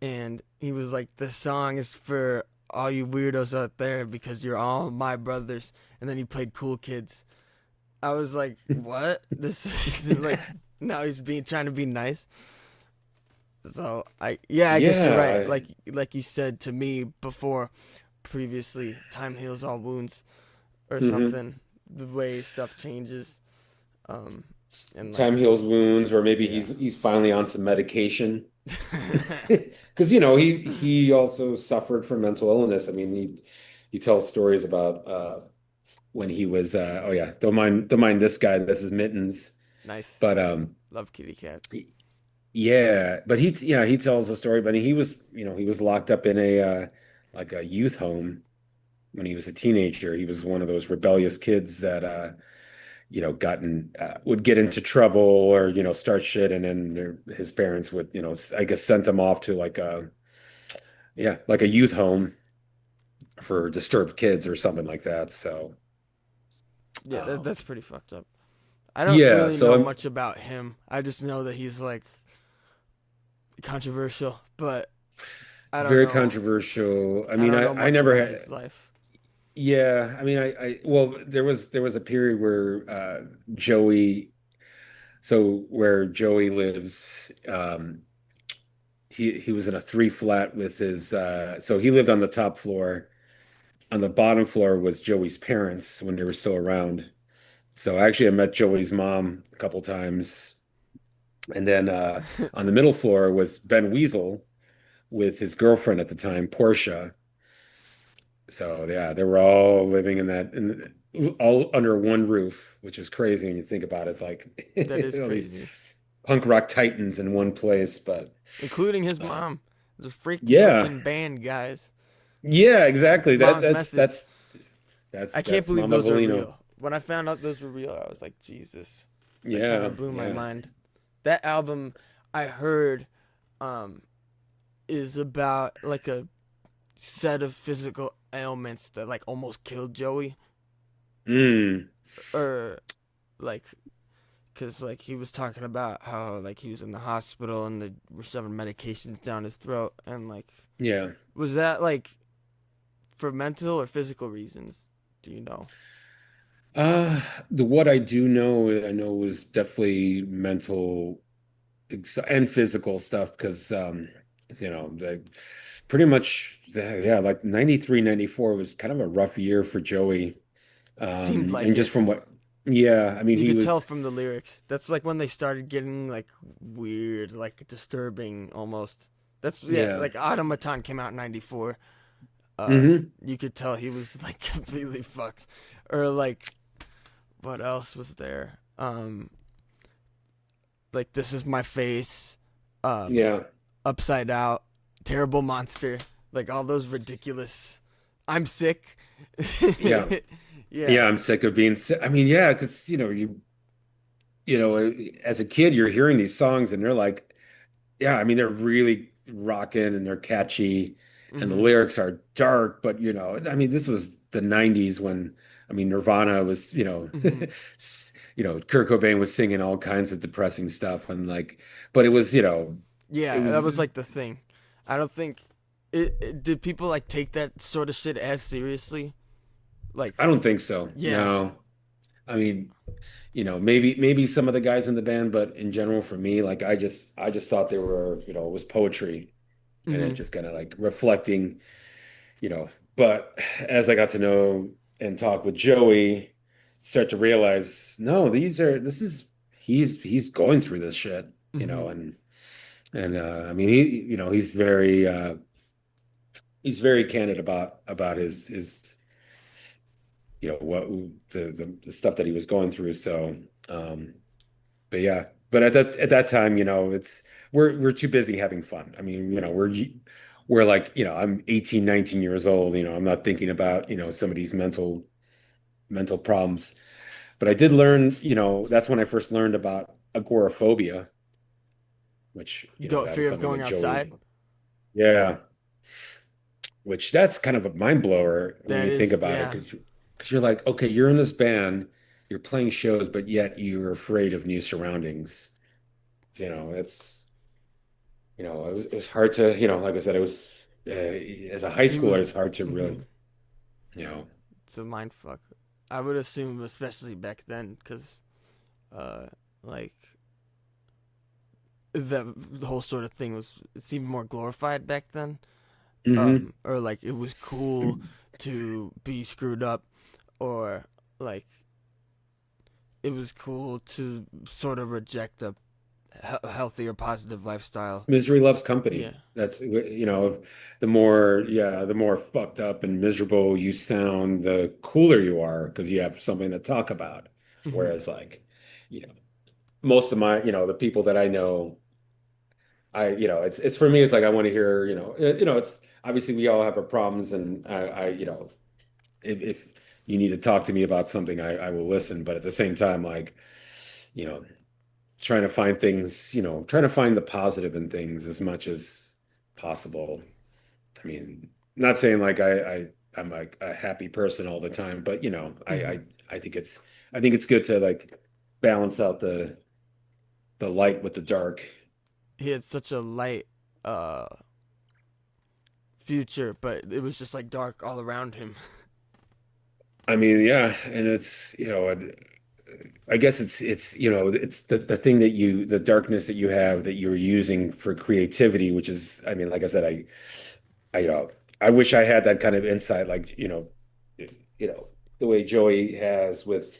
and he was like, "The song is for all you weirdos out there because you're all my brothers, and then he played Cool Kids. I was like, what? This is like now he's being trying to be nice. So yeah, I guess you're right. Yeah. Like you said to me before, previously, time heals all wounds or Hmm. something. The way stuff changes, um, and like Time heals wounds, or maybe yeah, he's finally on some medication. Because he also suffered from mental illness. I mean, he tells stories about when he was oh yeah, don't mind this guy. This is Mittens. nice. But Love kitty cats. yeah, but he tells the story. But he was locked up in a like a youth home when he was a teenager. He was one of those rebellious kids that gotten would get into trouble or start shit, and then his parents would I guess sent him off to like a youth home for disturbed kids or something like that. So Yeah, um, that's pretty fucked up. I don't yeah, really so know I'm much about him. I just know that he's like controversial, but I don't very know. controversial. I I mean, don't I know I much never about had. his life. Yeah, I mean, well, there was a period where Joey lives. He was in a three flat with his. So he lived on the top floor. On the bottom floor was Joey's parents when they were still around. So actually, I met Joey's mom a couple times, and then on the middle floor was Ben Weasel with his girlfriend at the time, Portia. So yeah, they were all living all under one roof, which is crazy when you think about it. Like That is all these crazy, punk rock titans in one place. But including his uh, mom. The freaky yeah, looking band, guys. yeah, exactly. That Mom's that's message. that's that's I can't that's believe Mama those are Volino. real. When I found out those were real, I was like, Jesus. That kind Yeah, of blew my yeah. mind. That album I heard um is about like a set of physical ailments that like almost killed Joey, Mm, or like because like he was talking about how like he was in the hospital and they were shoving medications down his throat, and like yeah. was that like for mental or physical reasons? Do you know? Uh, the what I do know, I know was definitely mental and physical stuff because they pretty much yeah, like 93, 94 was kind of a rough year for Joey. Seemed like And just it. from what yeah, I mean You he could tell was from the lyrics. That's like when they started getting like weird, like disturbing almost. That's yeah, yeah. like Automaton came out in '94. Hmm. You could tell he was like completely fucked. Or like what else was there? Like This Is My Face, um, Yeah. Upside Out, Terrible Monster, like all those ridiculous. I'm sick. Yeah. Yeah. Yeah, I'm sick of being sick. I mean, yeah, because as a kid you're hearing these songs and they're like yeah, I mean they're really rocking and they're catchy and the Mhm. lyrics are dark, but I mean this was the 90s when I mean Nirvana was, Mhm. Kurt Cobain was singing all kinds of depressing stuff and like but it Yeah, that was was like the thing. I don't think did people like take that sort of shit as seriously? Like, I don't think so. yeah. No. I mean, maybe some of the guys in the band, but in general for me, like I just thought they were, it was poetry and it Mhm. just kind of like reflecting you know, but as I got to know and talk with Joey, start to realize, no, he's going through this shit, Mhm. and I mean he's very candid about his what the stuff that he was going through. So but yeah, but at that time, it's we're too busy having fun. I mean, we're like, I'm 18, 19 years old, I'm not thinking about, some of these mental problems. But I did learn, that's when I first learned about agoraphobia, which, Go that was fear of something going that outside. Joey, yeah, which that's kind of a mind blower when That you think is, about it, yeah. because you're like, okay, you're in this band, you're playing shows, but yet you're afraid of new surroundings. It's it was hard to, like I said, as a high He schooler, was. it's hard to really, Mhm. you know. It's a mind fuck. I would assume, especially back then, because uh, like the whole sort of thing was, it seemed more glorified back then. Hmm. Or like it was cool to be screwed up, or like it was cool to sort of reject a healthy or positive lifestyle. Misery loves company. Yeah. That's, the more fucked up and miserable you sound, the cooler you are because you have something to talk about. Hmm. Whereas, like, you know, most of my, the people that I know, it's for me, it's like I want to hear, it's obviously we all have our problems, and if you need to talk to me about something, I will listen. But at the same time, like, you know, trying to find things, trying to find the positive in things as much as possible. I mean, not saying like I'm like a happy person all the time, but Hmm. I think it's good to like balance out the light with the dark. He had such a light uh future, but it was just like dark all around him. I mean, yeah, and it's, I guess it's it's the thing that the darkness that you have that you're using for creativity, which is, I mean, like I said, I I wish I had that kind of insight, like, you know, the way Joey has with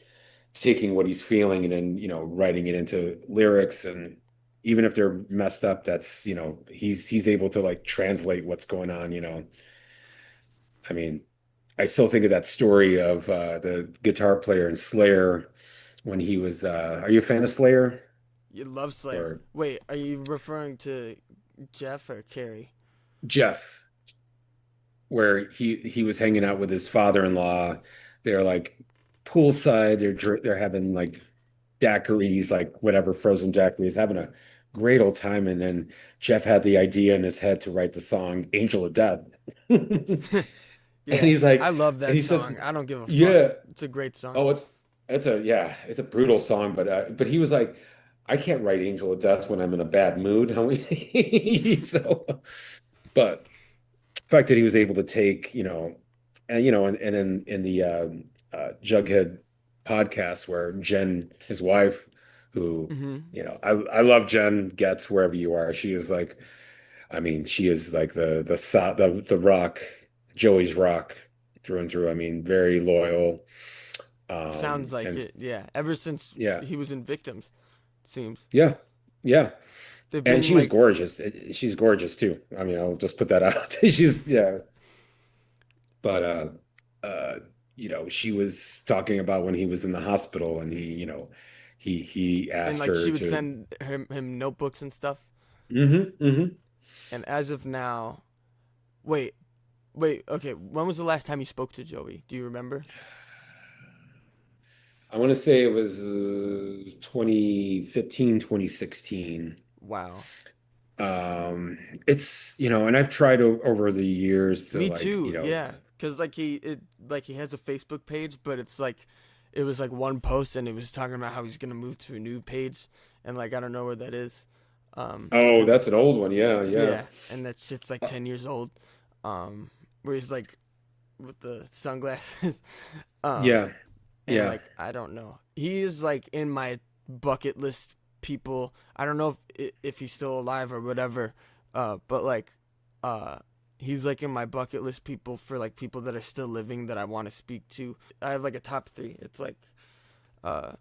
taking what he's feeling and then, writing it into lyrics, and even if they're messed up, that's, he's able to like translate what's going on, I mean, I still think of that story of the guitar player in Slayer when he was are you a fan of Slayer? You love Slayer. Or Wait, are you referring to Jeff or Carrie? Jeff, where he was hanging out with his father-in-law. They're like poolside. They're having like daiquiris, like whatever, frozen daiquiris, having a great old time. And then Jeff had the idea in his head to write the song "Angel of Death," and Yeah, he's like, I love and that he says, song. I don't give a fuck. "Yeah, It's a great song. oh, it's a brutal song, but he was like, I can't write Angel of Death when I'm in a bad mood." So, but the fact that he was able to take, and in the Jughead podcast where Jen, his wife, who, Hmm. I love Jen Getz wherever you are. She is like, I mean, she is like the rock, Joey's rock through and through. I mean, very loyal. Sounds like And it. Yeah, ever since yeah, he was in Victims, seems yeah, yeah. they've And been she was like. gorgeous. She's gorgeous too. I mean, I'll just put that out. She's, yeah. But she was talking about when he was in the hospital, and he And asked like her she would to. send him notebooks and stuff. Hmm. And as of now, wait, wait, okay. When was the last time you spoke to Joey? Do you remember? I want to say it was 2015, 2016. Wow. Um, it's, and I've tried over the years to Me like, too. Yeah, cause like he has a Facebook page, but it's like it was like one post, and it was talking about how he's gonna move to a new page, and like I don't know where that is. oh, And that's an old one. Yeah, yeah. yeah, and that shit's like Uh, 10 years old. Where he's like with the sunglasses. um, yeah, and yeah. like I don't know. He is like in my bucket list people. I don't know if he's still alive or whatever. But like, uh, he's like in my bucket list people for like people that are still living that I want to speak to. I have like a top three. It's like, uh,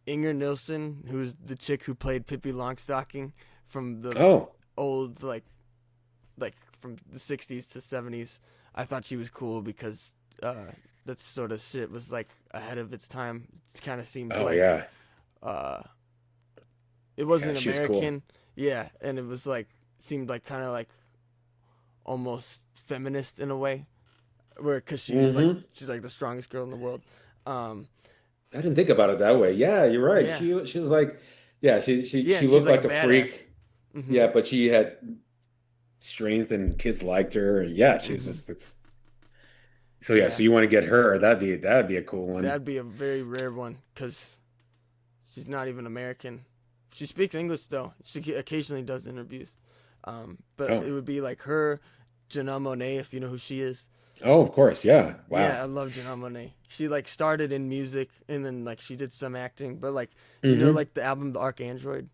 Inger Nilsson, who's the chick who played Pippi Longstocking from the Oh, old like from the 60s to 70s. I thought she was cool because that sort of shit was like ahead of its time. It kind of seemed oh, like yeah. uh, it Yeah, wasn't she was cool. American, yeah, and it was like seemed like kind of like almost feminist in a way, where because Hmm. she's like the strongest girl in the world. Um, I didn't think about it that way. Yeah, you're right. yeah, She was like, yeah, yeah, she she's looked like a like a badass. freak. Mhm, Yeah, but she had strength, and kids liked her. And yeah, she was mhm, just so yeah, yeah, so you want to get her. That'd be a cool one. that'd be a very rare one because she's not even American. She speaks English though. She occasionally does interviews. But Oh, it would be like her, Janelle Monáe, if you know who she is. Oh, of course. Yeah. Yeah, Wow. I love Janelle Monáe. She like started in music and then like she did some acting, but like, do you know Hmm. like the album The Archandroid?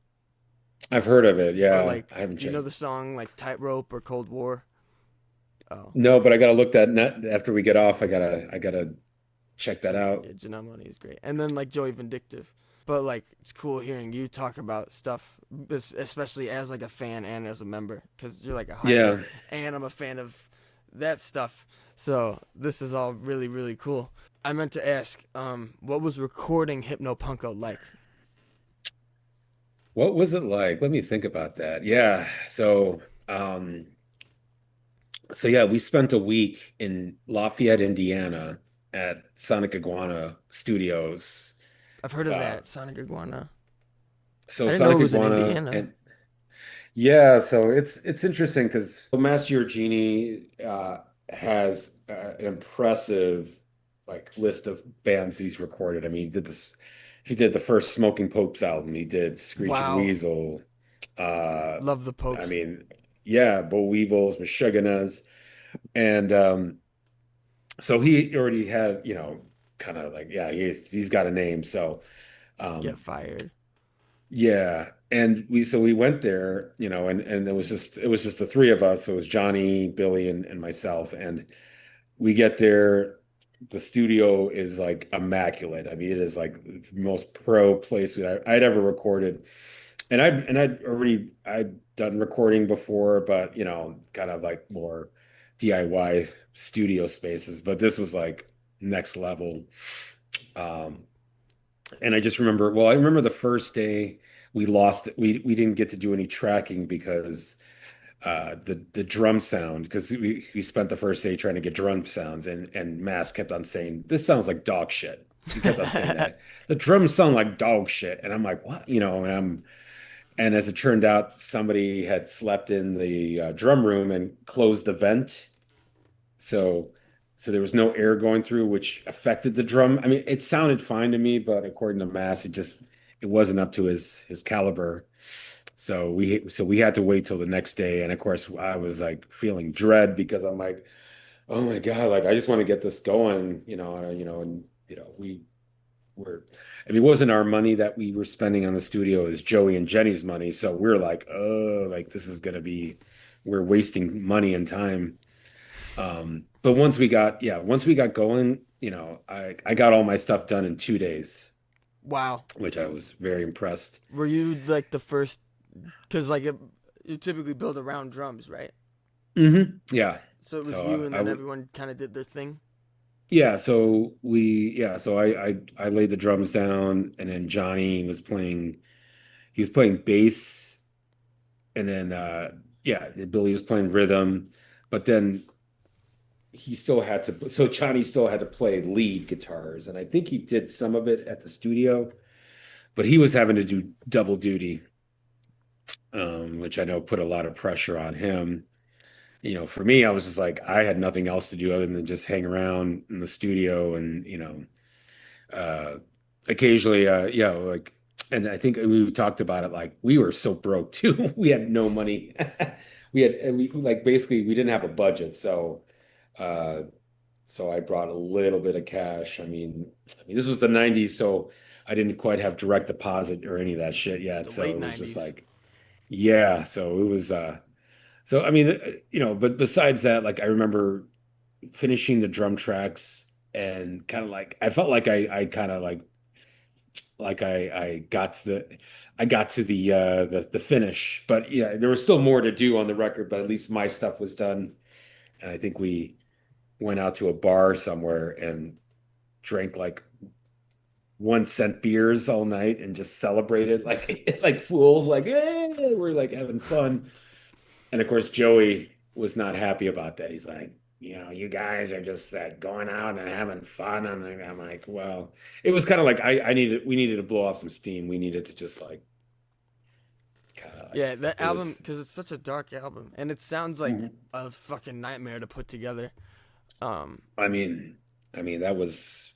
I've heard of it. Or Yeah. like, I haven't do you know checked. the song like Tightrope or Cold War? Oh, No, but I gotta look that net after we get off. I gotta check that out. yeah, Janelle Monáe is great. And then like Joey Vindictive. But like, it's cool hearing you talk about stuff, especially as like a fan and as a member, because you're like a hyper, Yeah. and I'm a fan of that stuff. So this is all really really cool. I meant to ask, what was recording Hypno Punko like? What was it like? Let me think about that. Yeah. So yeah, we spent a week in Lafayette, Indiana at Sonic Iguana Studios. I've heard of Uh, that Sonic Iguana. so I didn't know it Sonic was in Iguana Indiana. and yeah, so it's interesting because Mass Giorgini has an impressive like list of bands he's recorded. I mean, he did the first Smoking Popes album. He did Screeching Wow, Weasel. Uh, love the I Popes. mean, yeah, Bo Weevils, Meshuggahs, and so he already had, kind of like, yeah, he's got a name. So Get um, fired. yeah, and we went there, and it was just the three of us. So it was Johnny, Billy, and myself, and we get there. The studio is like immaculate. I mean, it is like the most pro place I'd ever recorded. I'd done recording before, but kind of like more DIY studio spaces. But this was like next level. Um, and I just remember, well, I remember the first day we lost we didn't get to do any tracking because the drum sound, because we spent the first day trying to get drum sounds, and Mass kept on saying this sounds like dog shit. He kept on saying that the drums sound like dog shit, and I'm like, what, and as it turned out, somebody had slept in the drum room and closed the vent, so there was no air going through, which affected the drum. I mean, it sounded fine to me, but according to Mass, it wasn't up to his caliber. So we had to wait till the next day, and of course, I was like feeling dread because I'm like, oh my God, like I just want to get this going, and we were, I mean, it wasn't our money that we were spending on the studio, it was Joey and Jenny's money. So we're like, oh, like this is gonna be, we're wasting money and time. But once we got going, I got all my stuff done in 2 days, Wow. which I was very impressed. Were you like the first? Because like you typically build around drums, right? Yeah. So it was So you, and then everyone kind of did their thing. yeah, so I laid the drums down, and then Johnny he was playing bass, and then yeah, Billy was playing rhythm, but then Johnny still had to play lead guitars, and I think he did some of it at the studio, but he was having to do double duty, which I know put a lot of pressure on him. For me, I was just like, I had nothing else to do other than just hang around in the studio and, uh, occasionally, like, and I think we talked about it, like we were so broke too. We had no money. We like basically we didn't have a budget. Uh, so I brought a little bit of cash. I mean, this was the 90s, so I didn't quite have direct deposit or any of that shit yet. The So late it was just '90s. like, yeah, so it was, so I mean, but besides that, like I remember finishing the drum tracks and kind of like I felt like I kind of like I got to the finish, but yeah, there was still more to do on the record, but at least my stuff was done. And I think we went out to a bar somewhere and drank like 1 cent beers all night and just celebrated like like fools, like we're like having fun. And of course, Joey was not happy about that. He's like, you guys are just going out and having fun. And I'm like, well, it was kind of like we needed to blow off some steam. We needed to just like, kind of like, Yeah, that it album was, because it's such a dark album, and it sounds like Mhm. a fucking nightmare to put together. Um, I mean, that was,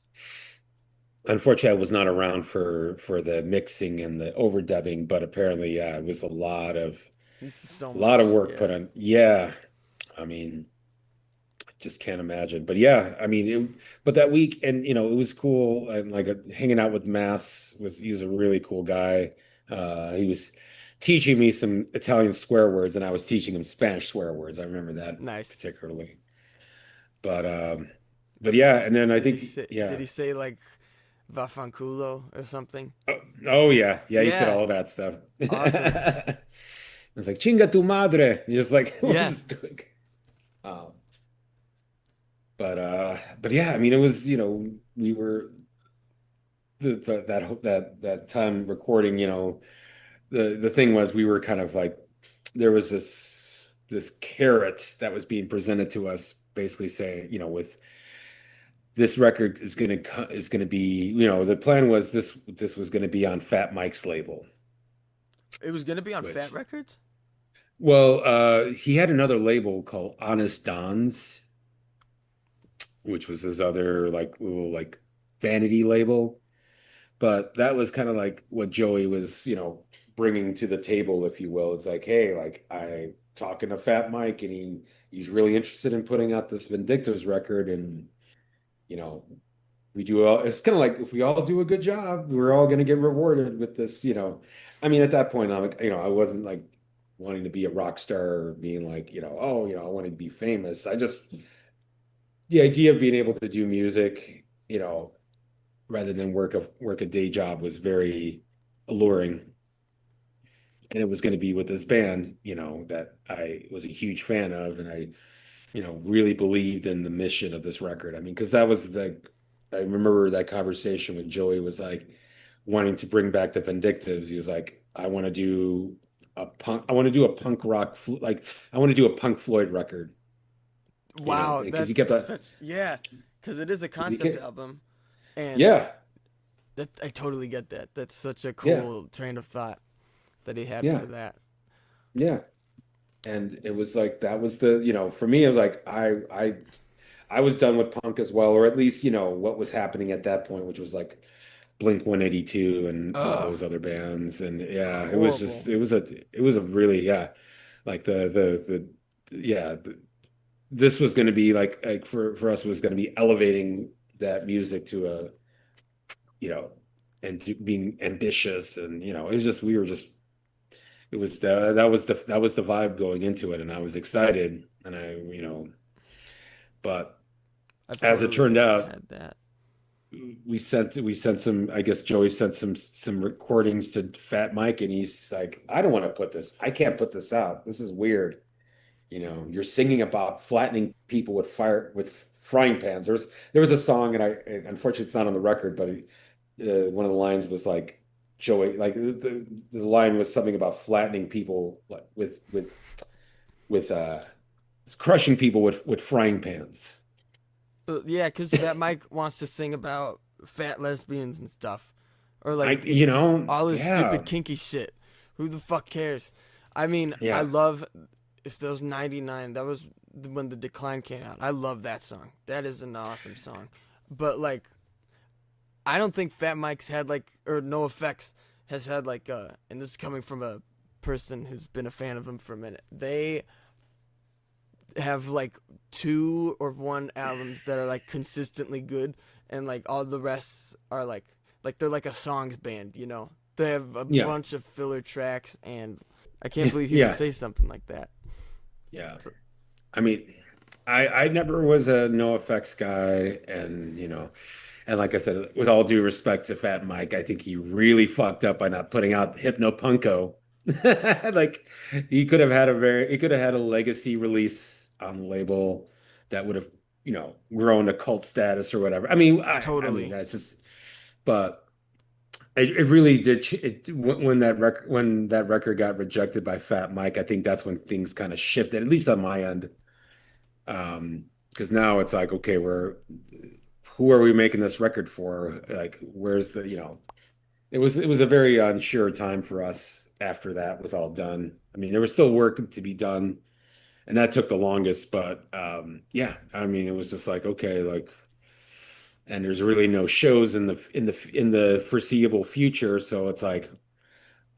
unfortunately, I was not around for the mixing and the overdubbing, but apparently, yeah, it was a lot of it's so a lot of much. work put Yeah, on. Yeah. I mean, just can't imagine. But yeah, I mean, but that week, and it was cool. And like hanging out with Mass he was a really cool guy. He was teaching me some Italian swear words, and I was teaching him Spanish swear words. I remember that Nice. particularly. But yeah, and then I Did he think say? Did yeah. he say like "vafanculo" or something? Oh yeah, yeah. He said Yeah. all that stuff. Awesome. It's like chinga tu madre. You're just like we're Yeah. just um, but yeah, I mean, it was we were that time recording. The thing was we were kind of like there was this carrot that was being presented to us, basically saying with this record is gonna be the plan was this was gonna be on Fat Mike's label, It was gonna be on Fat which Records. well he had another label called Honest Don's, which was his other like little like vanity label. But that was kind of like what Joey was, bringing to the table, if you will. It's like, hey, like I talking to Fat Mike, and he's really interested in putting out this Vindictives record, and you know, we do all. It's kind of like if we all do a good job, we're all going to get rewarded with this. I mean, at that point, I'm like, I wasn't like wanting to be a rock star or being like, oh, I wanted to be famous. I just the idea of being able to do music, rather than work a day job was very alluring. And it was going to be with this band, that I was a huge fan of, and I, really believed in the mission of this record. I mean, because I remember that conversation when Joey was like wanting to bring back the Vindictives. He was like, I want to do a punk rock, like, I want to do a Punk Floyd record, Wow, because he that's kept that, such yeah, because it is a he concept kept, album, and yeah, that I totally get that. That's such a yeah, cool train of thought that he had yeah, for that. yeah. And it was like that was for me it was like I was done with punk as well, or at least what was happening at that point, which was like Blink 182 and all Ugh, those other bands. And yeah, horrible. it was a really, yeah, like yeah, this was going to be like for us was going to be elevating that music to a you know and being ambitious, and it was just we were just it was that was the vibe going into it, and I was excited, and but I've as it turned totally out, had that. we sent some, I guess Joey sent some recordings to Fat Mike, and he's like, I can't put this out. This is weird. You're singing about flattening people with frying pans. There was a song, and unfortunately it's not on the record, but one of the lines was like Joey, like the line was something about flattening people like with crushing people with frying pans. Yeah, because Fat Mike wants to sing about fat lesbians and stuff, or I, like all his yeah, stupid kinky shit. Who the fuck cares? I mean, I yeah, love if those 99. That was when the Decline came out. I love that song. That is an awesome song. But like, I don't think Fat Mike's had like, or No Effects has had like, and this is coming from a person who's been a fan of him for a minute. They have like two or one albums that are like consistently good, and like all the rest are like they're like a songs band, you know. They have a yeah, bunch of filler tracks, and I can't believe he would yeah, say something like that. yeah. So, I mean, I never was a No Effects guy, and like I said, with all due respect to Fat Mike, I think he really fucked up by not putting out Hypno Punko. Like he could have had a legacy release on the label that would have, grown to cult status or whatever. I mean totally. that's just, but it really did. When that record got rejected by Fat Mike, I think that's when things kind of shifted, at least on my end. Because now it's like, okay, who are we making this record for? Like, where's it was a very unsure time for us after that was all done. I mean, there was still work to be done, and that took the longest, but yeah, I mean, it was just like, okay, like, and there's really no shows in the foreseeable future, so it's like,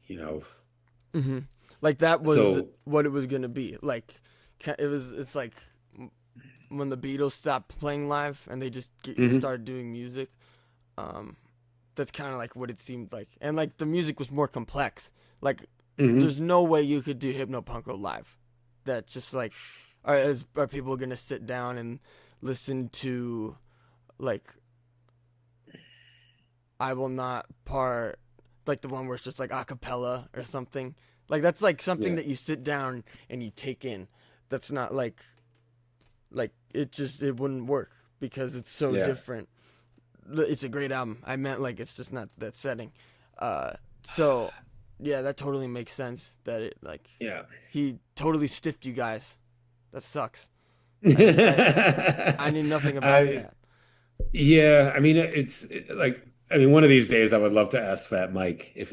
you know, Hmm. Like that was so what it was gonna be. Like it's like when the Beatles stopped playing live and they just Hmm. started doing music. Um, that's kind of like what it seemed like, and like the music was more complex. Like, Hmm. there's no way you could do Hypno Punko live. That just like, are people gonna sit down and listen to like I will not part, like the one where it's just like a cappella or something. Like that's like something Yeah. that you sit down and you take in. That's not like it wouldn't work because it's so Yeah. different. It's a great album. I meant like it's just not that setting. Uh, so yeah, that totally makes sense. That it like Yeah. he totally stiffed you guys. That sucks. I didn't. I knew nothing about I that. Yeah, I mean like I mean one of these days I would love to ask Fat Mike if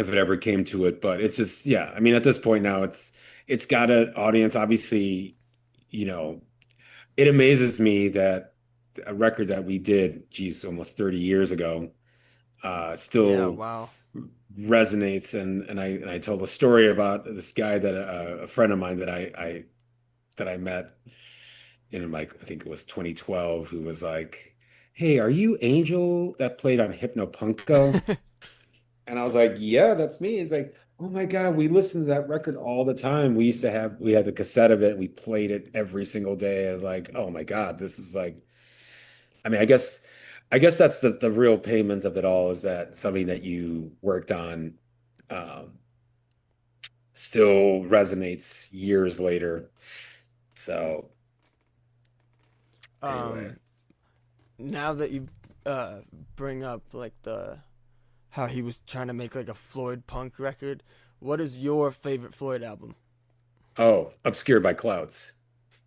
it ever came to it, but it's just yeah, I mean at this point now it's got an audience obviously, you know, it amazes me that a record that we did, geez, almost 30 years ago, Yeah. still Wow. resonates and I tell the story about this guy that a friend of mine that I met in like I think it was 2012 who was like, "Hey, are you Angel that played on Hypno Punko?" And I was like, "Yeah, that's me." It's like, "Oh my God, we listened to that record all the time. We had the cassette of it. We played it every single day." I was like, "Oh my God, this is like I mean, I guess that's the real payment of it all is that something that you worked on um still resonates years later." So, anyway. um. Now that you uh bring up like the how he was trying to make like a Floyd punk record, what is your favorite Floyd album? Oh, Obscured by Clouds.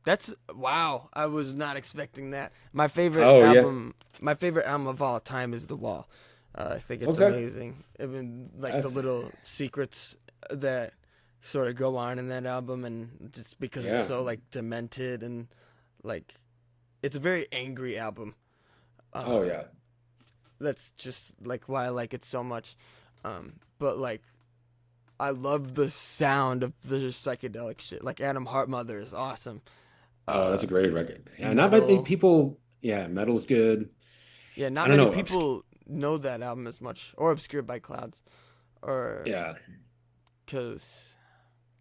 That's wow. I was not expecting that. Oh yeah. My favorite album of all time is The Wall. I think it's Okay. amazing. I mean, like the That's little secrets that sort of go on in that album, and just because it's yeah. so like demented and like it's a very angry album. Oh Uh, yeah. that's just like why I like it so much. But like I love the sound of the psychedelic shit. Like Adam Hartmother is awesome. Oh, Uh, that's a great record. Yeah, not many Metal. people. Yeah, metal's good. Yeah, I not don't many know. people know that album as much, or Obscured by Clouds, or Yeah. because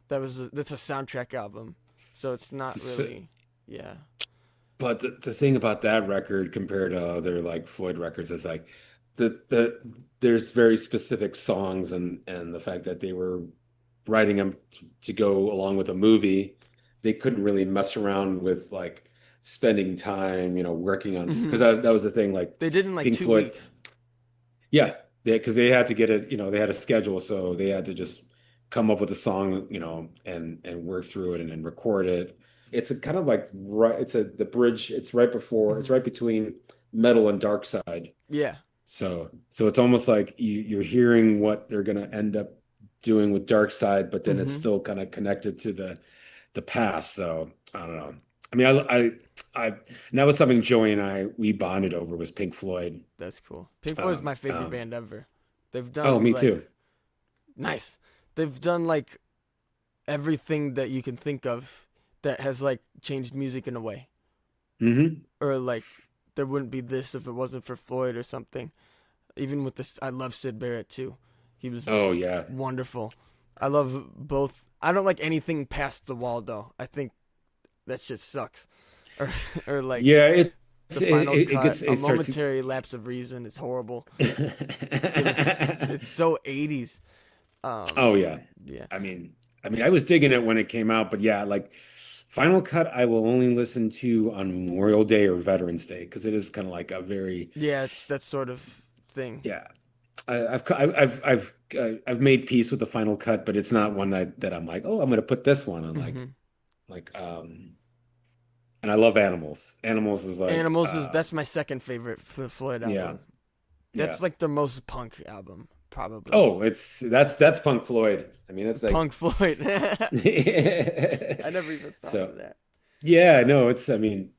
that's a soundtrack album, so it's not So, really. Yeah. but the thing about that record compared to other like Floyd records is like the there's very specific songs and the fact that they were writing them to go along with a movie, they couldn't really mess around with like spending time, you know, working on because Hmm. that was the thing like They did in like Pink two Floyd. weeks. Yeah, because they had to get it, you know, they had a schedule, so they had to just come up with a song, you know, and work through it and then record it. It's a kind of like right, it's a the bridge. It's right before, it's Hmm. right between Metal and Dark Side. Yeah. So it's almost like you're hearing what they're gonna end up doing with Dark Side, but then it's Hmm. still kind of connected to the past. So I don't know. I mean, and that was something Joey and I we bonded over was Pink Floyd. That's cool. Pink Floyd's Um, my favorite um, band ever. They've oh, done me like too. nice. They've done like everything that you can think of that has like changed music in a way, Hmm. or like there wouldn't be this if it wasn't for Floyd or something. Even with this, I love Sid Barrett too. He was Oh yeah. wonderful. I love both. I don't like anything past the wall though. I think that shit sucks. Or or like Yeah, the final it cut, gets a it starts. momentary lapse of reason is horrible because it's so 80s. Oh yeah. Yeah. I mean, I was digging it when it came out, but yeah, like Final Cut I will only listen to on Memorial Day or Veterans Day because it is kind of like a very Yeah, it's that sort of thing. yeah. I've made peace with the Final Cut, but it's not one that I'm like, oh, I'm gonna put this one on Hmm. like and I love Animals. Animals is like Animals is that's my second favorite Floyd yeah. album. Yeah. That's like the most punk album probably. Oh, That's that's Punk Floyd. I mean, it's like Punk Floyd. I never even thought so of that. yeah, no, it's I mean,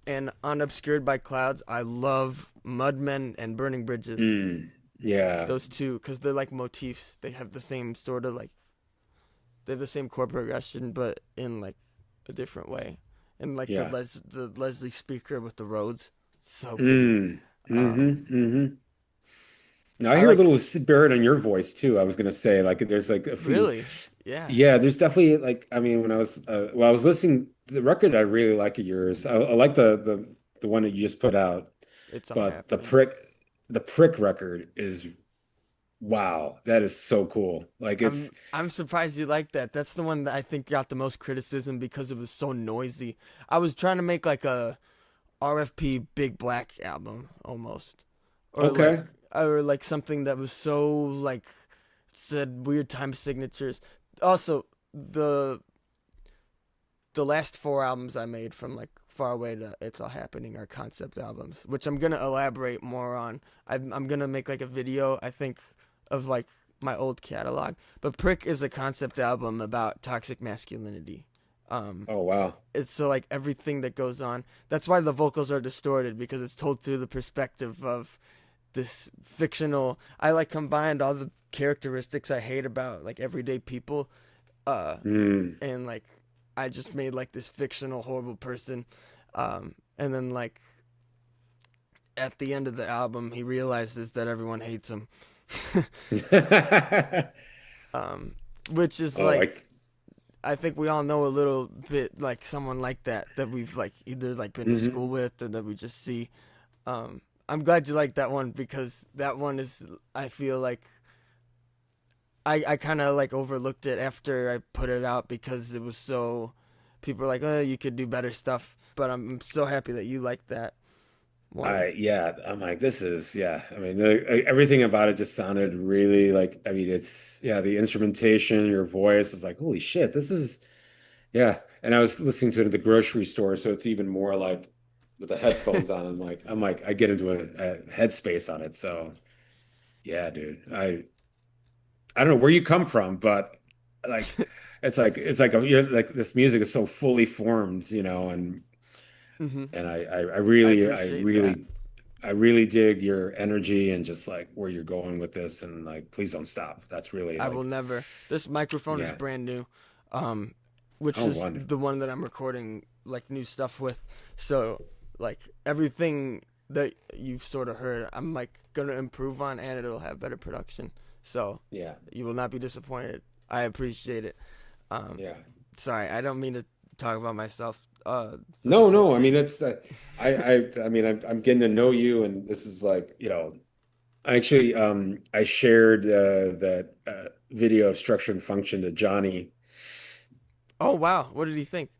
And Unobscured by Clouds, I love Mudmen and Burning Bridges. mm, yeah. Those two, because they're like motifs. They have the same sort of like They have the same chord progression, but in like a different way. And like Yeah. the Leslie speaker with the Rhodes, so pretty. Mm. Um, Mm-hmm. Now I I hear a like little spirit in your voice too. I was gonna say like there's like a few. really, yeah, Yeah, there's definitely like I mean when I was I was listening the record I really like of yours. I like the one that you just put out, it's all but happening. the prick record is wow. That is so cool. Like it's I'm surprised you like that. That's the one that I think got the most criticism because it was so noisy. I was trying to make like a RFP Big Black album almost, or okay. like something that was so like said weird time signatures. Also, the last four albums I made from like Far Away to It's All Happening are concept albums, which I'm gonna elaborate more on. I'm gonna make like a video I think of like my old catalog. But Prick is a concept album about toxic masculinity. Um, Oh wow. it's so like everything that goes on. That's why the vocals are distorted because it's told through the perspective of this fictional. I like combined all the characteristics I hate about like everyday people, uh, Mm. and like I just made like this fictional horrible person, and then like at the end of the album he realizes that everyone hates him, um, which is Oh, like like I think we all know a little bit like someone like that we've like either like been to hmm school with or that we just see. I'm glad you like that one because that one is I feel like I kind of like overlooked it after I put it out because it was so people were like, oh, you could do better stuff. But I'm so happy that you like that one. yeah, I'm like, this is, yeah. I mean, everything about it just sounded really like, I mean, it's, yeah, the instrumentation, your voice is like, holy shit, this is, yeah. And I was listening to it at the grocery store, so it's even more like with the headphones on. I get into a headspace on it. So, yeah, dude, I don't know where you come from, but like, it's like you're like this music is so fully formed, you know, Hmm. and I appreciate that. I really dig your energy and just like where you're going with this and like please don't stop. That's really I will like never. This microphone is yeah. brand new, um, which Oh, is wonderful. the one that I'm recording like new stuff with. So like everything that you've sort of heard, I'm like gonna improve on, and it'll have better production. So Yeah. you will not be disappointed. I appreciate it. Um, Yeah. sorry, I don't mean to talk about myself for No, this whole no. I mean, thing. it's I mean, I'm getting to know you and this is like, you know, I actually I shared that video of structure and function to Johnny. Oh wow, what did he think?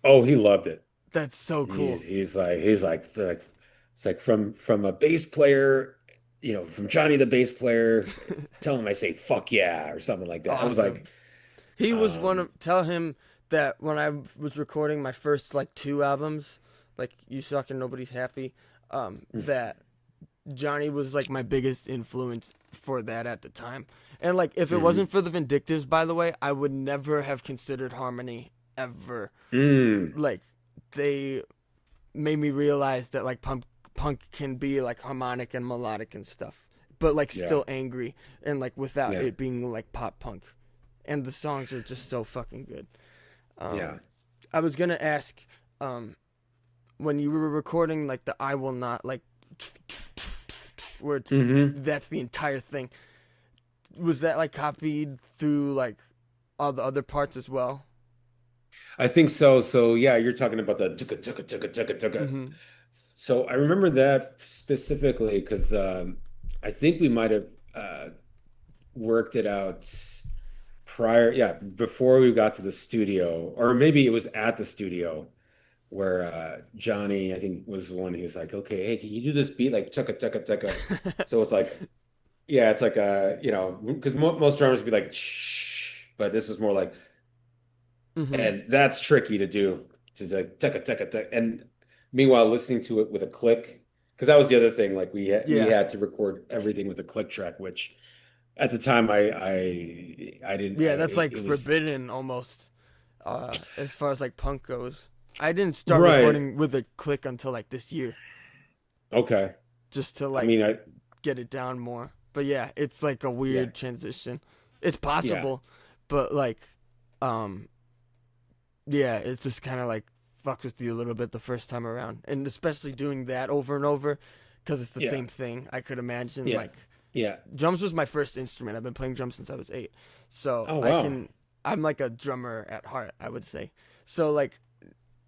Oh, he loved it. That's so cool. He's like it's like from a bass player, you know, from Johnny the bass player, tell him I say fuck yeah or something like that. I was Awesome. like, He was one um, of tell him that when I was recording my first like two albums, like You Suck and Nobody's Happy, that Johnny was like my biggest influence for that at the time. And like if it mm, wasn't for the Vindictives, by the way, I would never have considered harmony ever. mm, Like they made me realize that like punk can be like harmonic and melodic and stuff, but like yeah, still angry and like without yeah, it being like pop punk. And the songs are just so fucking good. yeah. Um, I was gonna ask, um, when you were recording like the "I Will Not" like where it's hmm that's the entire thing. Was that like copied through like all the other parts as well? I think so. So yeah, you're talking about the tuka tuka tuka tuka tuka. Mm-hmm. So I remember that specifically because I think we might have worked it out prior, yeah, before we got to the studio, or maybe it was at the studio where Johnny, I think, was the one who was like, okay, hey, can you do this beat like tucka tucka tucka? So it's like, yeah, it's like you know, because most drummers be like, shh, but this was more like, Mm-hmm. and that's tricky to do to like tucka tucka tucka. And meanwhile, listening to it with a click, because that was the other thing, like we Yeah. had to record everything with a click track, which at the time I didn't, Yeah, that's like it was forbidden almost, as far as like punk goes. I didn't start right. recording with a click until like this year, Okay. just to I like mean, I get it down more. But yeah, it's like a yeah, weird transition. It's yeah, possible, but like Um, yeah, it just kind of like fucks with you a little bit the first time around, and especially doing that over and over, because it's the Yeah. same thing. I could imagine Yeah. like Yeah. drums was my first instrument. I've been playing drums since I was 8, so Oh I wow. can. I'm like a drummer at heart, I would say. So like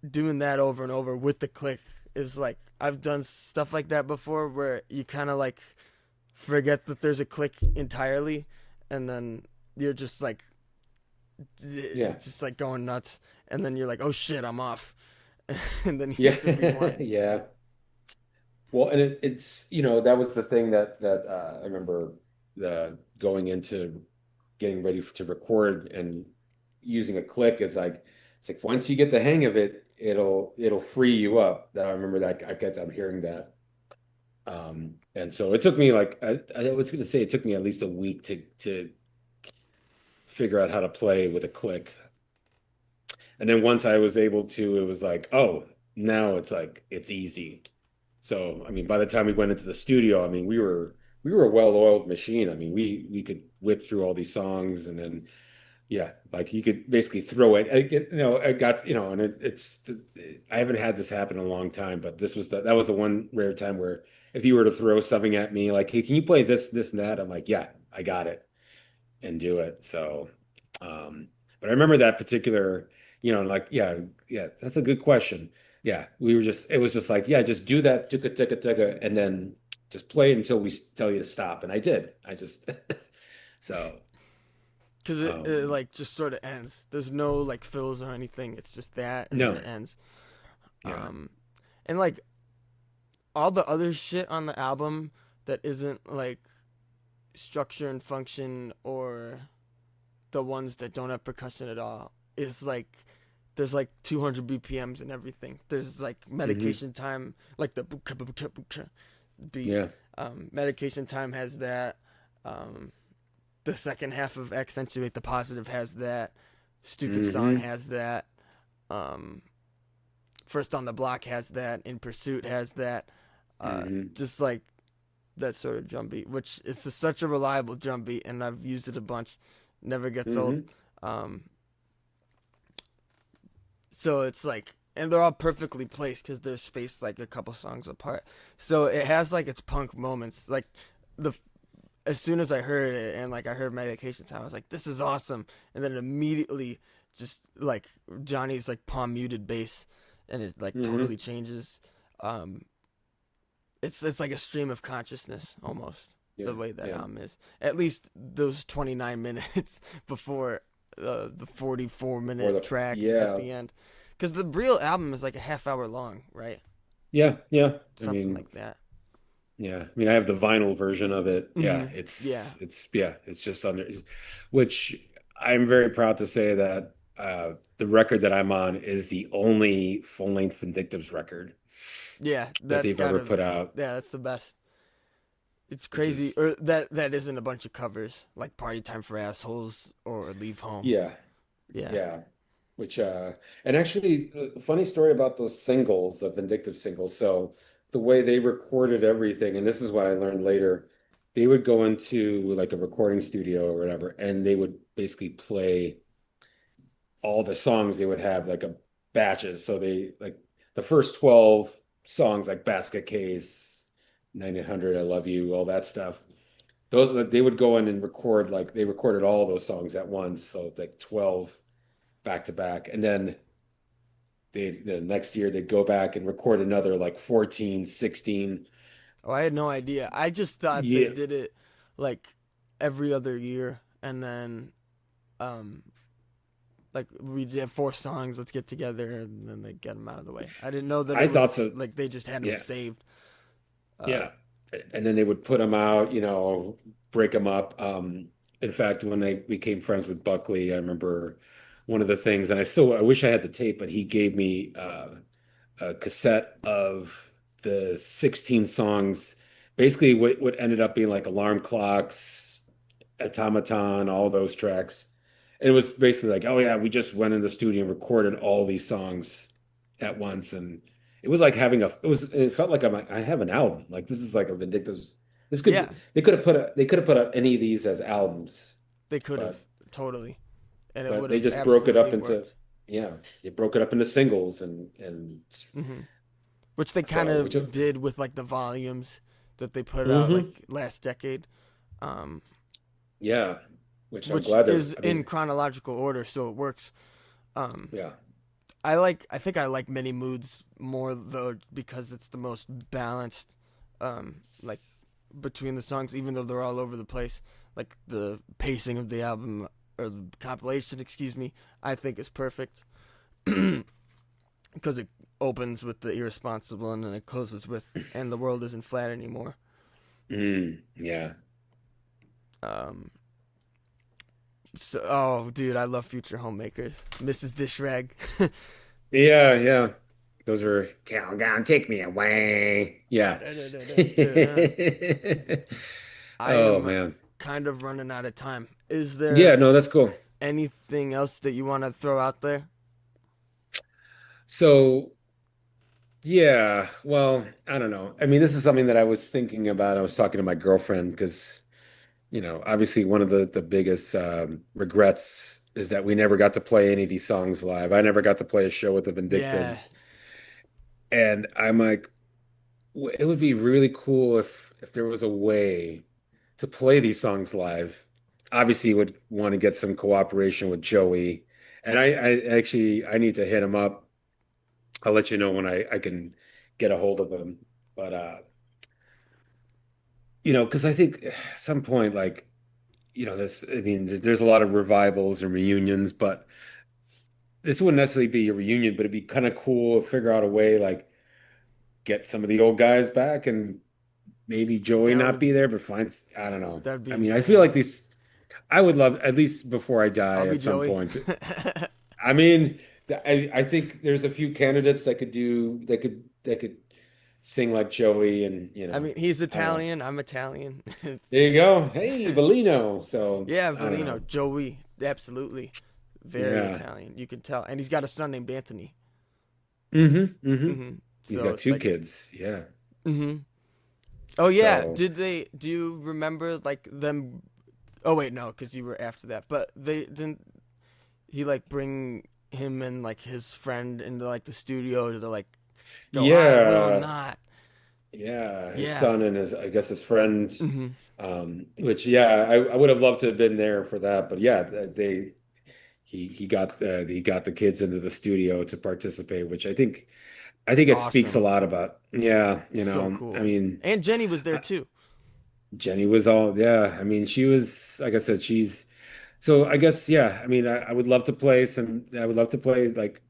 doing that over and over with the click is like I've done stuff like that before where you kind of like forget that there's a click entirely, and then you're Yeah. just like going nuts, and then you're like, oh shit, I'm off, and then you Yeah. have to rewind. Yeah. Well, and it's that was the thing that I remember going into getting ready to record and using a click is like it's like once you get the hang of it, it'll free you up. That I remember that I'm hearing that. And so it took me like I was gonna say it took me at least a week to figure out how to play with a click. And then once I was able to, it was like, oh, now it's like it's easy. So, I mean, by the time we went into the studio, I mean, we were a well-oiled machine. I mean, we could whip through all these songs, and then yeah, like you could basically throw it. I got and I haven't had this happen in a long time, but that was the one rare time where if you were to throw something at me, like, hey, can you play this and that? I'm like, yeah, I got it and do it. So, um, but I remember that particular, like, yeah, yeah, that's a good question. Yeah, it was just like, yeah, just do that, ticka, and then just play until we tell you to stop. And I did. I just, so, Because it um, like just sort of ends. There's no like fills or anything. It's just that, and then no, it ends. yeah, Um, and like all the other shit on the album that isn't like structure and function, or the ones that don't have percussion at all, is like there's like 200 BPMs and everything. There's like hmm medication time, like the beat. yeah, Medication time has that. Um, the second half of Accentuate the Positive has that. Stupid Song hmm has that. Um, First on the Block has that. In Pursuit has that. hmm Just like that sort of drum beat, which is such a reliable drum beat, and I've used it a bunch. Never gets old. hmm Um, so it's like, and they're all perfectly placed because they're spaced like a couple songs apart. So it has like its punk moments. Like the as soon as I heard it and like I heard Medication Time, I was like, this is awesome. And then immediately just like Johnny's like palm muted bass, and it like totally hmm changes. Um, it's like a stream of consciousness almost yeah, the way that yeah, album is. At least those 29 minutes before the 44-minute track at yeah, the end, because the real album is like a half hour long, right? yeah, yeah. I Something mean, like that. yeah, I mean, I have the vinyl version of it. Yeah, Mm-hmm. Yeah. it's just under, which I'm very proud to say that the record that I'm on is the only full-length Vindictives record Yeah, that that's they've ever gotta. put out, Yeah, that's the best. It's which crazy, is or that isn't a bunch of covers like "Party Time for Assholes" or "Leave Home." yeah, Yeah, yeah, which and actually, funny story about those singles, the Vindictive singles. So the way they recorded everything, and this is what I learned later, they would go into like a recording studio or whatever, and they would basically play all the songs they would have like a batches. So they like the first 12 songs like Basket Case, 9800, I Love You, all that stuff. Those they would go in and record like they recorded all those songs at once. So like 12 back to back. And then the next year they'd go back and record another like 14, 16. oh, I had no idea. I just thought they Yeah. did it like every other year, and then um, like we have 4 songs. Let's get together, and then they get them out of the way. I didn't know that I it thought was so. like they just had them Yeah. saved. Uh, Yeah. And then they would put them out, break them up. In fact, when I became friends with Buckley, I remember one of the things, and I wish I had the tape, but he gave me a cassette of the 16 songs, basically what ended up being like Alarm Clocks, Automaton, all those tracks. And it was basically like, oh yeah, we just went in the studio and recorded all these songs at once, and it was like it felt like I have an album. Like this is like a Vindictives. This yeah, could they could have put out any of these as albums, they could have but totally. and it but would they have just broke it absolutely up into, worked. yeah, they broke it up into singles and Hmm. Which they kind so which of did with like the volumes that they put out hmm like last decade, um, yeah, which I'm which glad they're, is I in mean, chronological order, so it works. Um, yeah. I think I like Many Moods more though because it's the most balanced, like between the songs, even though they're all over the place. Like the pacing of the album or the compilation, excuse me, I think is perfect because it opens with the irresponsible and then it closes with and the world isn't flat anymore. Yeah. Um, so, oh, dude, I love Future Homemakers, Mrs. Dishrag. Yeah, yeah. Those are Calgon, take me away. Yeah. I Oh am man. kind of running out of time. Is there Yeah, no, that's cool. anything else that you want to throw out there? So, yeah, well, I don't know. I mean, this is something that I was thinking about. I was talking to my girlfriend because, obviously one of the biggest regrets is that we never got to play any of these songs live. I never got to play a show with the Yeah, Vindictives. And I'm like, it would be really cool if there was a way to play these songs live. Obviously, would want to get some cooperation with Joey, and I actually I need to hit him up. I'll let you know when I can get a hold of him. But because I think at some point, like, this, I mean, there's a lot of revivals and reunions, but this wouldn't necessarily be a reunion, but it'd be kind of cool to figure out a way, like, get some of the old guys back and maybe Joey that not be would there, but find, I don't know. that'd be I mean, I feel like insane. these, I would love, at least before I I'll die be at some Joey. point. I mean, I think there's a few candidates that could do, that could sing like Joey and, I mean, he's I don't know. Italian. I'm Italian. There you go. Hey, Bellino. So, Yeah, I don't know. Valino, Joey, absolutely, very Yeah. Italian. You can tell, and he's got a son named Anthony. Mm-hmm. Hmm. He's So got it's two like, kids. Yeah. hmm. Oh yeah, So, did they? Do you remember like them? Oh wait, no, because you were after that. But they didn't. He like bring him and like his friend into like the studio to like go. I will yeah. not. Yeah, his Yeah. son and I guess his friend, Hmm. which yeah, I would have loved to have been there for that, but yeah, he got the kids into the studio to participate, which I think it speaks a Awesome. lot about yeah, So I cool. mean, And Jenny was there uh, too. Jenny was all yeah, I mean, she was like I said, she's so I guess yeah, I mean, I would love to play I would love to play like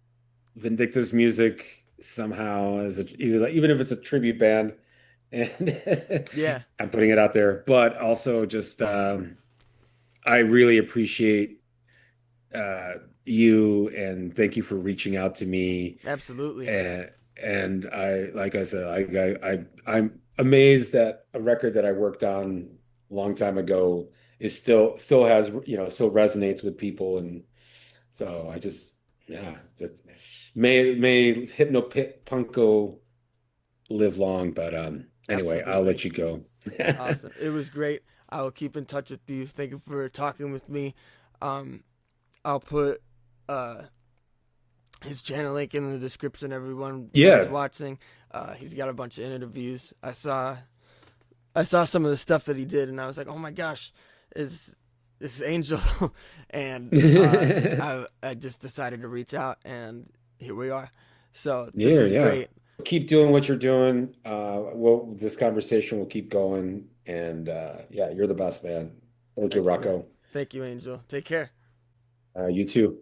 Vindictive's music somehow as even if it's a tribute band. And Yeah. I'm putting it out there, but also just I really appreciate uh, you and thank you for reaching out to me. Absolutely. And like I said, I'm amazed that a record that I worked on a long time ago is still has still resonates with people, and so I just yeah, just may Hypno Punko live long, but anyway, I'll Absolutely. let you go. Awesome. It was great. I will keep in touch with you. Thank you for talking with me. Um, I'll put uh, his channel link in the description. Everyone that is Yeah. watching, he's got a bunch of interviews. I saw some of the stuff that he did, and I was like, oh my gosh, is this Angel? And I just decided to reach out, and here we are. So this Yeah, is yeah. great. Keep doing what you're doing. This conversation will keep going. And yeah, you're the best, man. Thank you, Excellent. Rocco. Thank you, Angel. Take care. You too.